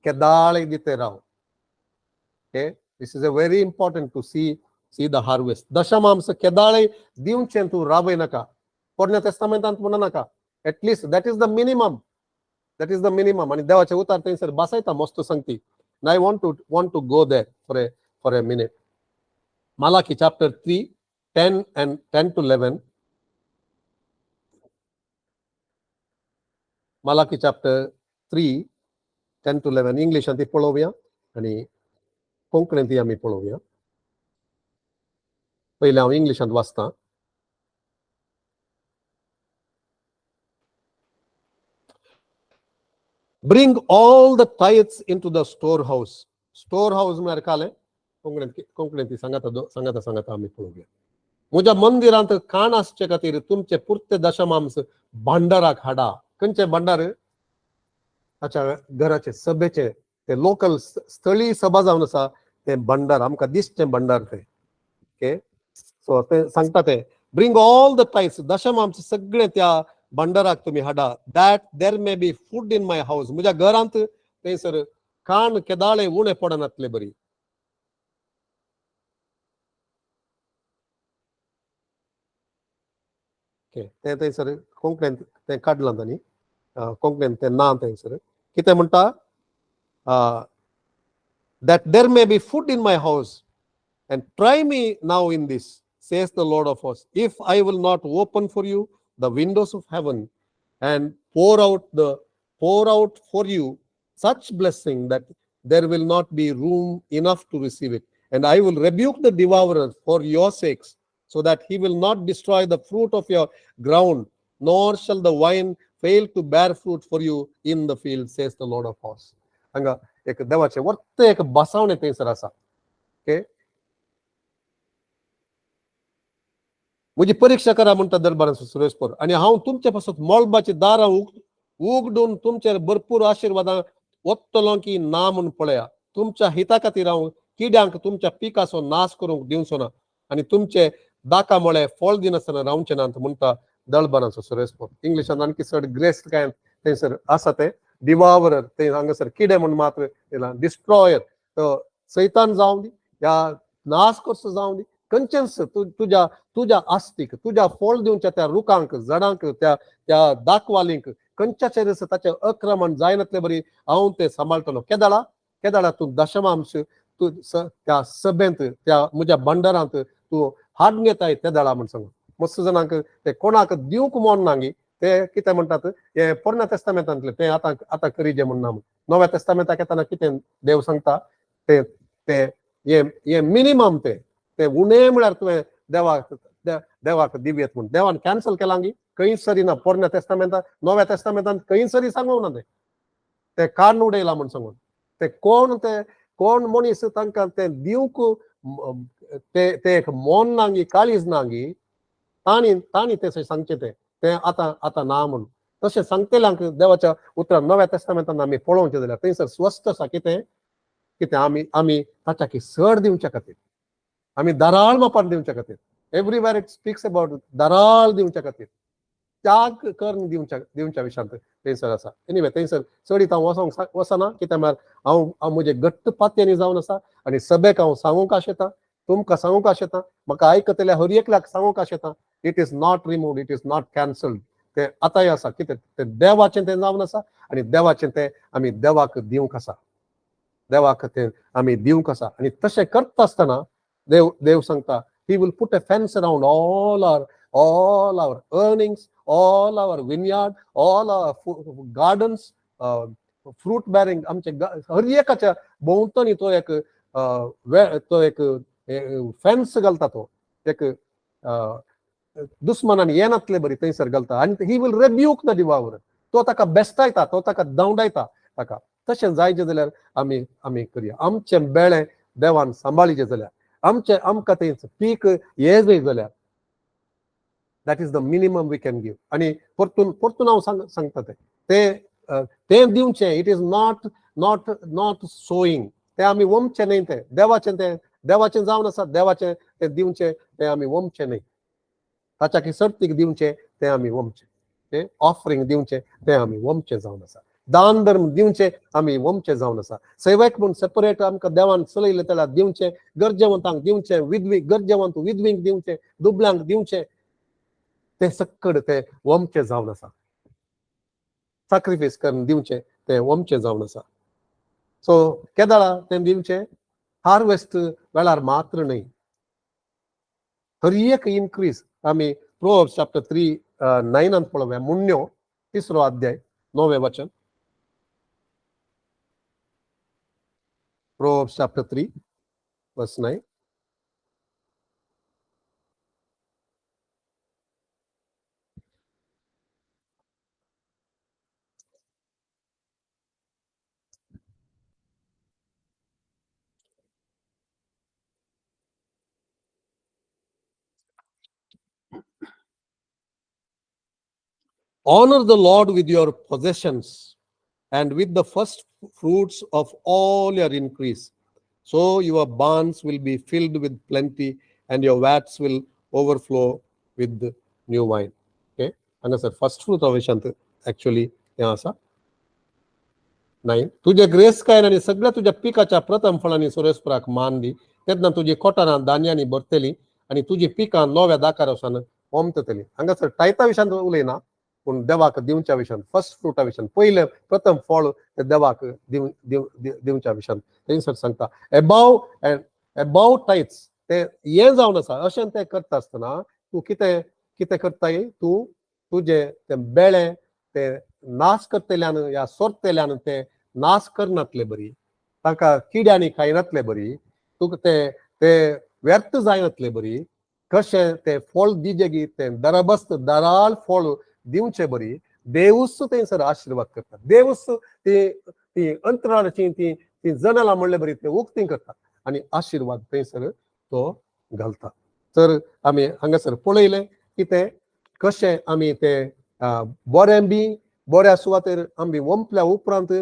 केदाळ दिते राव okay this is a very important to see the harvest दशमांश केदाळ दिवचें तूं रावय नाका पोरण्या तेस्तामेंतांत म्हणा नाका at least that is the minimum आनी देवाचें उतार थंयसर बसयता मस्त सांगती I want to go there for a minute Malachi chapter 3 10 to 11 Malachi chapter 3 10 to 11 English ती पळोवया आनी कोंकणींत आमी पळोवया पयलीं हांव इंग्लिशांत वाचतां Bring all the tithes into the storehouse म्हळ्यार काले कोंकणींत सांगाता आमी पळोवया म्हज्या मंदिरांत खाण आसचे खातीर तुमचे पुर्ते दशमांश भांडाराक हाडा. खंयचे भांडार? ताच्या घराचे सभेचे ते लोकल स्थळी सभा जावन आसा ते भंडार आमकां दिसचे भंडार ते. ओके, सो ते सांगता ते ब्रिंग ऑल द टायप्स दशमांश सगळे त्या भंडाराक तुम्ही हाडा. That there may be food in my house. म्हज्या घरांत थंयसर खाण केदाळे उणे पडनातले बरी. ओके, ते थंयसर कोंकणीन ते काडलां तांणी, कोंकणीन ते ना थंयसर कितें म्हणटा, that there may be food in my house, and try me now in this, says the Lord of hosts, if I will not open for you the windows of heaven and pour out for you such blessing that there will not be room enough to receive it. And I will rebuke the devourer for your sakes, so that he will not destroy the fruit of your ground, nor shall the wine fail to bear fruit for you in the field, says the Lord of hosts. हांगा एक देवाचे वर्त एक बसावणे थंयसर आसा. Okay, म्हजी परीक्षा करा म्हणटा दरबार सुरेश पोर, आनी हांव तुमचे पासून मोळबाची दारां उगडून तुमचेर भरपूर आशिर्वादां ओत्तलो की ना म्हूण पळया. तुमच्या हिता खातीर हांव किड्यांक तुमच्या पिकाचो नाश करूंक दिवचो ना, आनी तुमचे दाका मळे फळ दिनासतना रावचे नात म्हणटा दळबाराचो सुरेश पोर. इंग्लिशान आणखी चड ग्रेस काय थंयसर आसा ते डिवावरर ते हांगासर किडे म्हूण मात्र डिस्ट्रॉयर, सैतान जावं दी या नाश करचो जावं दी, खंयचेच तुज्या आस्तीक तुज्या फळ दिवच्या त्या रुखांक झाडांक त्या दाखवालींक खंयच्याचेर ताचे आक्रमण जायनातले बरी हांव ते सांबाळटलो. केदाळा तूं दशमांश तूं त्या सभेंत त्या म्हज्या भंडारांत तूं हाड घेताय केदाळा म्हण सांगून. मस्त जाणांक ते कोणाक दिवंक मोन नांगी ते कितें म्हणटात, हे पोरण्या तेस्तामेंतांतले ते आतां करी जे म्हणना. नव्या तेस्तामेंताक येताना कितें देव सांगता, ते ते हे मिनिमम ते उणे म्हळ्यार तुवें देवाक दिव्येत म्हूण देवान कॅन्सल केलां गी. खंयसरी ना पोरण्या तेस्तामेंतांत नव्या तेस्तामेंतांत खंयसरी सांगूंक ना ते कान उडयला म्हूण सांगून. ते कोण मनीस तांकां ते दिवंक ते एक मोन नांगी काळीज नांगी, तांणी ते सांगचे ते आतां ना म्हणून. तशें सांगतेल्यांक देवाच्या उतरां नव्या तेस्तामेंतांत आमी पळोवचें जाल्यार थंयसर स्वस्थ आसा. कितें आमी ताच्या की सड दिवच्या खातीर, आमी दाराळ मापान दिवच्या खातीर, एवरीवेर इट स्पीक्स अबाउट दाराळ दिवच्या खातीर, त्याग करून दिवच्या विशयांत थंयसर आसा. एनिवे थंयसर चडीत हांव वचोंक वचना, कित्याक म्हळ्यार हांव म्हजे घट्ट पातयेनी जावन आसा आनी सभेक हांव सांगूंक आशेतां, तुमकां सांगूंक आशेतां, म्हाका आयकतल्या हर एकल्याक सांगूंक आशेतां, it is not removed, it is not cancelled. ते आतांय आसा. कितें ते देवाचें ते जावन आसा आनी देवाचें ते आमी देवाक दिवंक आसा. देवाक ते आमी दिवंक आसा. आनी तशें करता आसतना देव सांगता, he will put a fence around all our earnings, all our vineyard, all our gardens, fruit bearing आमचे हर एकाच्या भोंवतणी तो एक फेन्स घालता. तो एक दुस्मनान येनातले बरी थंयसर घालता. आनी ही विल रेब्यूक द डिवावर. तो ताका बेस्तायता, तो ताका दवडायता ताका. तशें जायचे जाल्यार आमी करया. आमचें बेळें देवान सांबाळीचें जाल्यार, आमकां तें पीक हे जाय जाल्यार, that is the minimum we can give. आनी परतून हांव सांगता ते दिवचें. It is not sowing. ते आमी वमचें न्हय. ते देवाचें जावन आसा. देवाचें ते दिवचें ते आमी वमचें न्हय. ताच्या की सर्तीक दिवचें ते आमी वमचें. ते ऑफरींग दिवचें ते आमी वमचें जावन आसा. दान धर्म दिवचें आमी वमचें जावन आसा. सेवक म्हूण सेपरेट आमकां देवान चलयलें तेला दिवचें, गरजेवंतांक दिवचें, गरजेवंत विधवींक दिवचें, दुबळ्यांक दिवचें, ते सक्कड ते वमचें जावन आसा. सॅक्रिफायस करून दिवचें ते वमचें जावन आसा. सो केदाळा तें दिवचें हार्वेस्ट वेळार मात्र न्हय. हर एक इन्क्रीज आमी प्रोव्हर्ब्स चॅप्टर 3:9 पळोवया. मुन्यो 3रो अध्याय 9वें वचन. Proverbs chapter 3, verse 9. Honor the Lord with your possessions and with the first fruits of all your increase. So your barns will be filled with plenty and your vats will overflow with the new wine. Okay. And as a first fruit of Vishant, actually, नाही तुझे grace काय आणि सगळ्या तुझ्या पिकाच्या प्रथम फळांनी सुरेशपुराक मान दी तेन्ना तुझी कोटारां धान्यांनी भरतली आणि तुझी पिकां नव्या दाकारासान ओमततली. हांगासर टायता विशयान उलयना पूण देवाक दिवच्या विशयान फर्स्ट फ्रुटा विशयान पयले प्रथम फळ ते देवाक दिवच्या विशयान थंयसर सांगता अबाव टायट्स ते हे जावन आसा अशें ते करता आसतना तूं कितें कितें करताय तूं तुझे ते बेळे ते नाश करतल्यान या सोडतल्यान ते नाश करनातले बरी तांकां किड्यांनी खायनातले बरी तुका ते व्यर्थ जायनातले बरी कशें ते फळ दिजेगी ते दरबस्त दराल फळ दिवचे बरी देवूच थंयसर आशिर्वाद करता. देवूच ती अंतराळाची ती जनाला म्हणले बरी ते उक्ती करता आनी आशिर्वाद थंयसर तो घालता. तर आमी हांगासर पळयलें की ते कशें आमी ते बरें बी बऱ्या सुवातेर आमी ओंपल्या उपरांत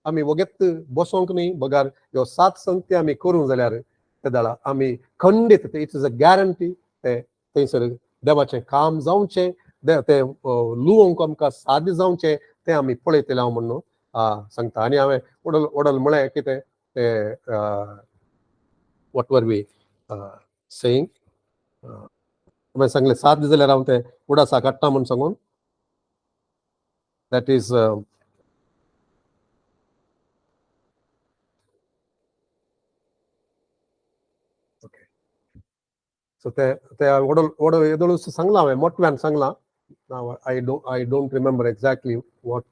आमी वगेत बसोंक न्ही बगार ह्यो 7 संगती आमी करूं जाल्यार ते दाळा आमी खंडीत इट इज अ गॅरंटी ते थंयसर देवाचें काम जावचें ते लुवंक आमकां साध्य जावचें तें आमी पळयतलें हांव म्हणून सांगता. आनी हांवें ओडल म्हळें कितें ते वॉट वर वी सेयींग हांवें सांगलें साध्य जाल्यार हांव ते उडासा काडटा म्हूण सांगून that is okay. So ते ओडल येदोळूच सांगला हांवें मोठव्यान सांगला. Now I don't remember exactly what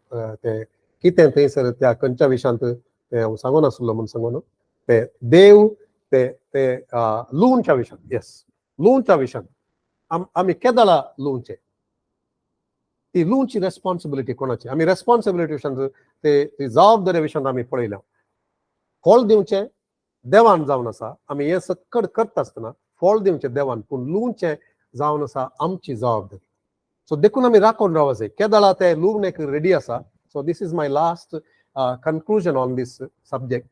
ते कितें थंयसर त्या खंयच्या विशयांत ते हांव सांगून आसलो म्हूण सांगून ते देव ते लुवच्या विशयान येस लुवच्या विशयान आमी केदाळा लुवचे ती लुवची रेस्पॉन्सिबिलिटी कोणाची आमी रेस्पॉन्सिबिलिटी विशयान ती जबाबदारी विशयान आमी पळयल्या. फळ दिवचें देवान जावन आसा आमी हे सक्कड करता आसतना फळ दिवचें देवान पूण लुवचें जावन आसा आमची जबाबदारी. सो देखून आमी राखून रावूंक जाय. केदाळा ते लुवनेक रेडी आसा. So this is my last conclusion on this subject.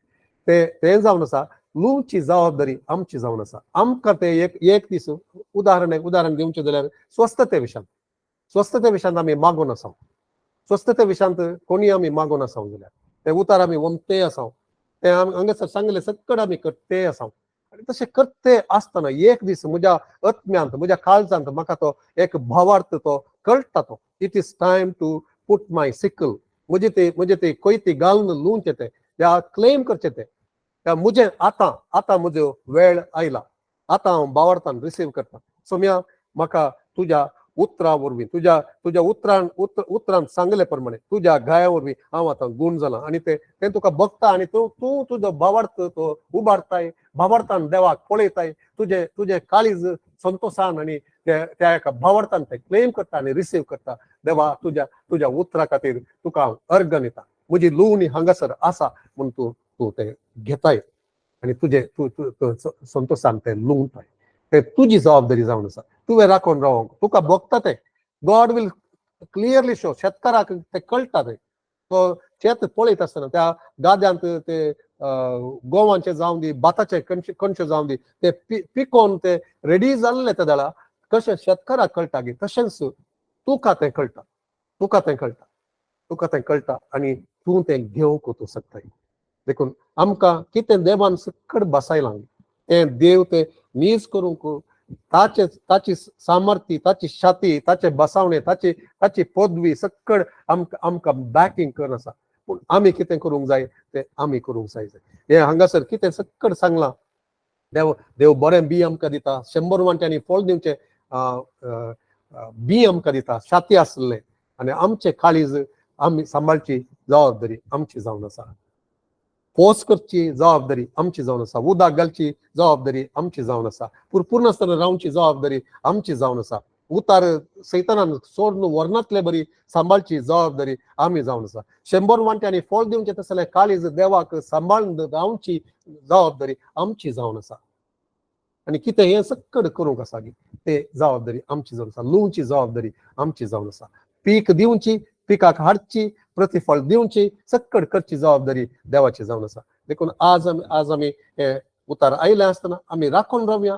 ते जावन आसा लुवची जबाबदारी आमची जावन आसा. आमकां ते एक दीस उदाहरण दिवचें जाल्यार स्वस्थते विशयान आमी मागून आसा. स्वस्थते विशयांत कोणी आमी मागून आसा जाल्यार ते उतार आमी वमते आसा ते हांगासर सांगले सक्कड आमी करते आसा. आनी तशें करते आसतना एक दीस म्हज्या आत्म्यांत म्हज्या काळजांत म्हाका तो एक भावार्थ तो कळटा तो it is time to put my sickle म्हणजे ते कोयती घालून लुवचे ते क्लेम करचे ते मुझे आतां म्हजो वेळ आयला आतां हांव भावार्थान रिसीव करता. सो म्हाका तुज्या उतरा वरवीं तुज्या उतरांत सांगले प्रमाणे तुज्या गाया वरवीं हांव आतां गुण जालां आनी ते तुका बघता आनी तूं तुजो भावार्थ तो उबारताय भावार्थान देवाक पळयताय तुजे काळीज संतोषान आनी त्या एका भावार्थान ते क्लेम करता आनी रिसीव करता. देवा तुज्या उतरा खातीर तुका हांव अर्घ दिता. म्हजी लुवणी हांगासर आसा म्हूण तूं ते घेताय आनी तूं संतोषान ते लुवताय. ते तुजी जबाबदारी जावन आसा. तुवें राखून रावंक तुका भोगता ते गॉड वील क्लियरली शो. शेतकाराक ते कळटा ते तो शेत पळयत आसतना त्या गाद्यांत ते गोवांचे जावं दी भाताचे कणशे जावं दी ते पिकोवन ते रेडी जाल्ले ते दाळा कशें शेतकाराक कळटा गे तशेंच तुका तें कळटा आनी तूं तें घेवंक वचूं शकताय. देखून आमकां कितें देवान सक्कड बसयलां तें देव ते नीज करूंक ताची सामर्थ्य ताची शाती ताचे बसावणे ताची पदवी सक्कड आमकां बॅकिंग करन आसा. पूण आमी कितें करूंक जाय ते आमी करूंक जाय. हे हांगासर कितें सक्कड सांगलां देव बरें बी आमकां दिता 100 वांट्यांनी फळ दिवचें बी आमकां दिता शाती आसले आनी आमचे काळीज आमी सांबाळची जबाबदारी आमची जावन आसा. पोस करची जबाबदारी आमची जावन आसा. उदक घालची जबाबदारी आमची जावन आसा. पूर्णस्तना रावची जबाबदारी आमची जावन आसा. उतार सैतानान सोडून वर्णातले बरी सांबाळची जबाबदारी आमी जावन आसा. 100 वांट्यांनी फळ दिवचें तसलें काळीज देवाक सांबाळून रावची जबाबदारी आमची जावन आसा. आनी कितें हें सक्कड करूंक आसा ते जबाबदारी आमची जावन आसा. लुवची जबाबदारी आमची जावन आसा. पीक दिवची, पिकाक हाडची, प्रतिफळ दिवची, सक्कड करची जबाबदारी देवाची जावन आसा. देखून आज आमी हे उतार आयले आसतना आमी राखून रावया.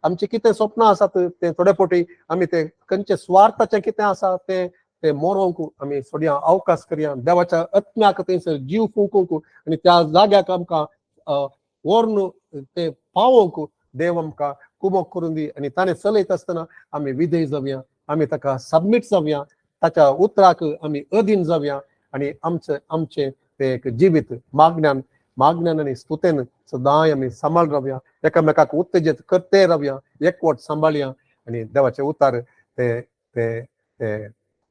आमचे कितें स्वप्नां आसात ते थोडे फावटी आमी ते खंयचे स्वार्थाचें कितें आसा ते मोरोंक आमी सोडया, अवकाश करया. देवाच्या आत्म्याक थंयसर जीव फुंकूंक आनी त्या जाग्याक आमकां व्हरून ते पावोवंक देव आमकां कुमक करून दी. आनी ताणें चलयत आसतना आमी विधेय जावया, आमी ताका सबमीट जावया, ताच्या उतराक आमी अधीन जावया आनी आमचे ते एक जिवीत मागण्यान आनी स्तुतेन सदांय आमी सांबाळ रावया, एकामेकाक उत्तेजीत करते रावया, एकवट सांबाळया आनी देवाचे उतार ते ते ते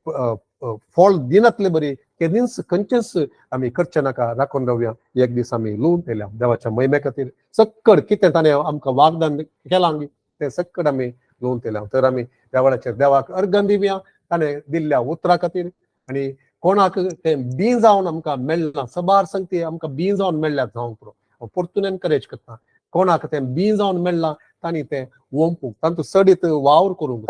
फळ दिनातले बरी केदींच खंयचेच आमी करचे नाका, राखून रावया. एक दीस आमी लुवून येयल्या देवाच्या महिमे खातीर. सक्कड कितें ताणें आमकां वागदान केलां ते सक्कड आमी लुवून येयल्या. तर आमी त्या वेळाचेर देवाक अर्घन दिवया ताणें दिल्ल्या उतरा खातीर. आनी कोणाक तें बी जावन आमकां मेळना, सबार संगती आमकां बी जावन मेळ्ळ्यात जावंक पुरो, हांव परतून एनकरेज करता. कोणाक तें बी जावन मेळना तांणी तें ओंपूंक, तांतू सडीत वावर करूंक,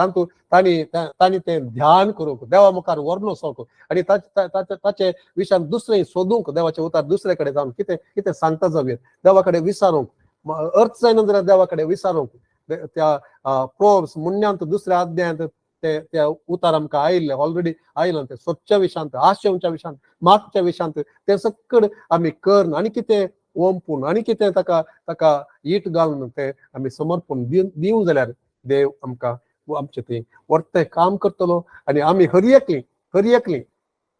तांणी तें ध्यान करूंक, देवा मुखार व्हरून वचोंक आनी ताचे विशयान दुसरें सोदूंक, देवाचे उतार दुसरे कडेन जावन कितें सांगता जावं, देवा कडेन विचारूंक, अर्थ जायना जाल्यार देवा कडेन विचारूंक. त्या प्रोव्हर्ब्स मुन्यांत दुसऱ्या अध्यायांत त्या उतार आमकां आयिल्ले ऑलरेडी आयिल्लो. ते स्वच्छ विशांत, आशेवच्या विशांत, मागच्या विशांत ते सक्कड आमी करन आनी कितें ओंपून आनी कितें ताका ईट घालून ते आमी समर्पण दिवं जाल्यार देव आमकां आमचे थंय वर्तें काम करतलो आनी आमी हरी एकलीं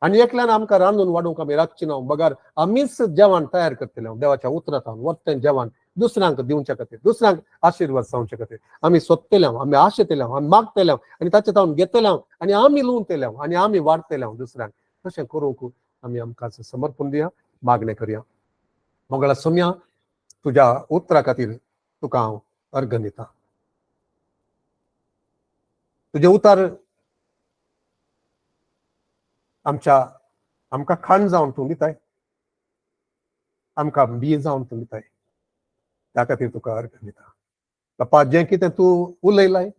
आनी एकल्यान आमकां रांदून वाडूंक आमी राखची ना. बगार आमीच जेवण तयार करतले देवाच्या उतरांत वर्तें जेवण दुसऱ्यांक दिवचे खातीर, दुसऱ्यांक आशिर्वाद जावचे खातीर आमी सोदतले, आमी आशेतले, आमी मागतले आनी ताचे तावन घेतले आनी आमी लुवून तेले आनी आमी वाडटले दुसऱ्यांक. तशें करूंक आमी आमकां समर्पण दिया, मागणें करया. मंगळा सोम्या तुज्या उतरा खातीर तुका हांव अर्घ दितां. तुजे उतार आमकां खाण जावन तूं दिताय, आमकां बी जावन तूं दिताय. त्या खातीर तुका अर्घ दिता. बापा, जें कितें तूं उलयलाय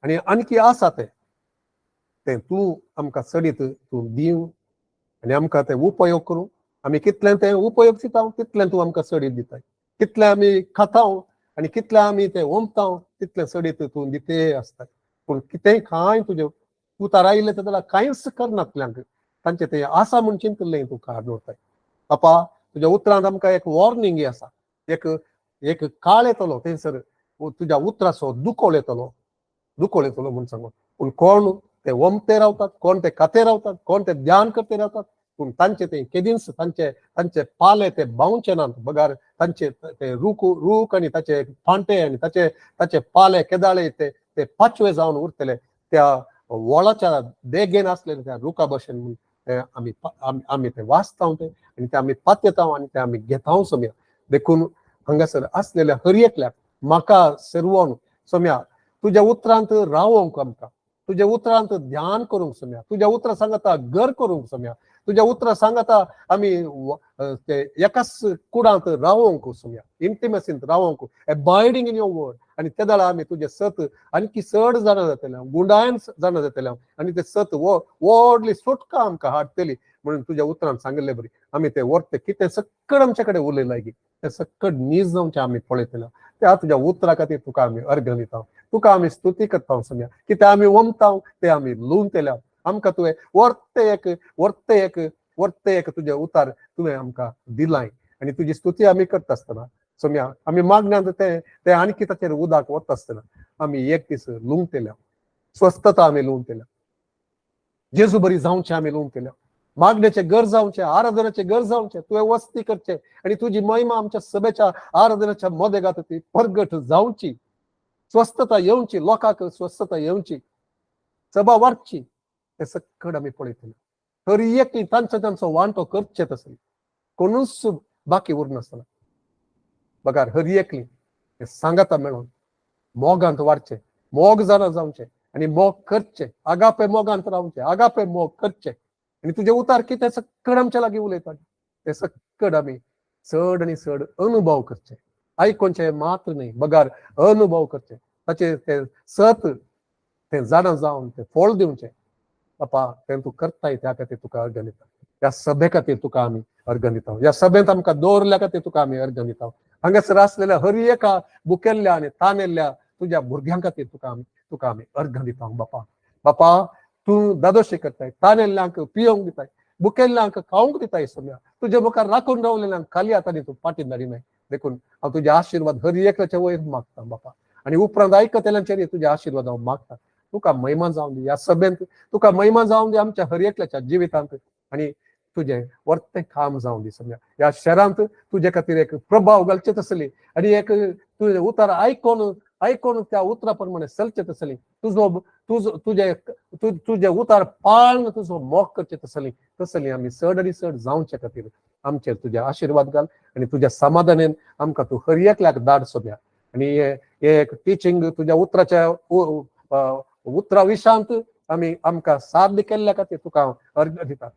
आनी आणकी आसा तें तूं आमकां सडीत तूं दिव आनी आमकां तें उपयोग करूं. आमी कितलें तें उपयोग चिंतां तितलें तूं आमकां सडीत दिताय. कितलें आमी खाता आनी कितलें आमी तें ओंपता तितलें सडीत तूं दिते आसताय. पूण कितेंय कांय तुजें उतार आयिल्लें जाल्यार कांयच करनातल्यांक तांचें तें आसा म्हूण चिंतलें तुका दवरताय. बापा, तुज्या उतरांत आमकां एक वॉर्निंग आसा, एक काळ येतलो थंयसर तुज्या उतराचो दुकोळ येतलो म्हूण सांगून. पूण कोण ते ओंपते रावतात, कोण ते खाते रावतात, कोण ते ध्यान करते रावतात, पूण तांचे ते केदींच तांचे पाले ते बावचे नात. बगार तांचे ते रूख आनी ताचे फांटे आनी ताचे पाले केदाळे ते पाचवे जावन उरतले. त्या वळाच्या देगेन आसलेले त्या रुखा भशेन म्हणून आमी ते वाचता ते आनी ते आमी पातयता आनी ते आमी घेता सोम्या. देखून हांगासर आसलेल्या हर एकल्याक म्हाका सर्वोन सोम्या तुज्या उतरांत रावोंक, आमकां तुज्या उतरांत ध्यान करूंक सोम्या, तुज्या उतरां सांगता घर करूंक सोम्या, तुज्या उतरां सांगता आमी ते एकाच कुडांत रावोंक सोम्या, इंटिमेसींत रावोंक, अबायडींग इन युअर वर्ड. आनी ते दाळा आमी तुजें सत आणकी चड जाणा जातलें, गुंडायन जाणा जातलें आनी ते सत व्हडली सुटका आमकां हाडटली म्हणून तुज्या उतरांत सांगिल्लें बरी. आमी ते वर्ते कितें सक्कड आमचे कडेन उलयलाय गी ते सक्कड नीज जावचें आमी पळयतले. त्या तुज्या उतरा खातीर तुका आमी अर्घ दिता, तुका आमी स्तुती करता सोम्या. कितें आमी ओंपता ते आमी लुवून तेल्या. आमकां तुवें वर्ते एक तुजें उतार तुवें आमकां दिलाय आनी तुजी स्तुती आमी करता आसतना सोम्या आमी मागण्यांत ते आणकी ताचेर उदक वता आसतना आमी एक दीस लुवून तेल्या, स्वस्थता आमी लुवून तेल्या, जेजू बरी जावचें आमी लुवून तेल्या, मागणेचे घर जावचें, आराधनाचे घर जावचें, तुवें वस्ती करचें आनी तुजी महिमा आमच्या सभेच्या आराधनाच्या मोदेगात ती परगट जावची, स्वस्थता येवची, लोकांक स्वस्थता येवची, सभा वाडची. ते सक्कड आमी पळयतले. हर एक तांचो वांटो करचें तसलें कोणूच बाकी उरनासतना. बगार हर एकली सांगता मेळोन मोगांत वाडचें, मोग जाणा जावचें आनी मोग करचें, आगापे मोगांत रावचें, आगापे मोग करचें. आनी तुजें उतार कितें सक्कड आमच्या लागीं उलयता ते सक्कड आमी चड आनी चड अनुभव करचें. आयकोनचें मात्र न्ही, बगार अनुभव करचें. ताचें तें सत तें जाणा जावन तें फळ दिवचें बापा तें तू करताय त्या खातीर तुका अर्घ दिता. ह्या सभे खातीर तुका आमी अर्घ दिता. ह्या सभेंत आमकां दवरल्या खातीर तुका आमी अर्घ दिता. हांगासर आसलेल्या हर एका बुकेल्ल्या आनी तानेल्ल्या तुज्या भुरग्यां खातीर तुका आमी अर्घ दिता बापा. बापा तूं दादोशी करताय, तानेल्ल्यांक पियोंक दिताय, बुकेल्ल्यांक खावंक दिताय. सगळ्या तुज्या मुखार राखून रावलेल्यांक खाली हातांनी तूं पाटी धाडिनाय. देखून हांव तुजे आशीर्वाद हर एकल्याच्या वयर मागता बापा. आनी उपरांत आयकतल्यांचेर तुजे आशीर्वाद हांव मागता. तुका महिमा जावं दी ह्या सभेंत, तुका महिमा जावं दी आमच्या हर एकल्याच्या जिवितांत, आनी तुजें वर्तें काम जावं दी. सगळ्या ह्या शहरांत तुजे खातीर एक प्रभाव घालचे तसली, आनी एक तुजें उतर आयकोन त्या उतरा प्रमाणे चलचे तसली, तुजे उतार पाळन तुजो मोग करचे तसली आमी चड आनी चड जावचे खातीर आमचेर तुजे आशीर्वाद घाल. आनी तुज्या समाधानान आमकां तूं हर एकल्याक धाड सोद्या. आनी हे एक टिचींग तुज्या उतराच्या उतरा विशांत आमकां साध्य केल्ल्या खातीर तुका हांव अर्घ दिता.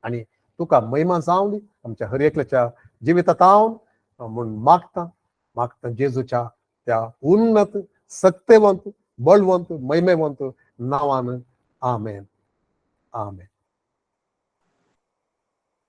आनी तुका महिमा जावं दी आमच्या हर एकल्याच्या जिवितांत म्हूण मागता जेजूच्या त्या उन्नत, सत्यवंत, बळवंत, महिमेवंत नांवान. आमेन. आमेन.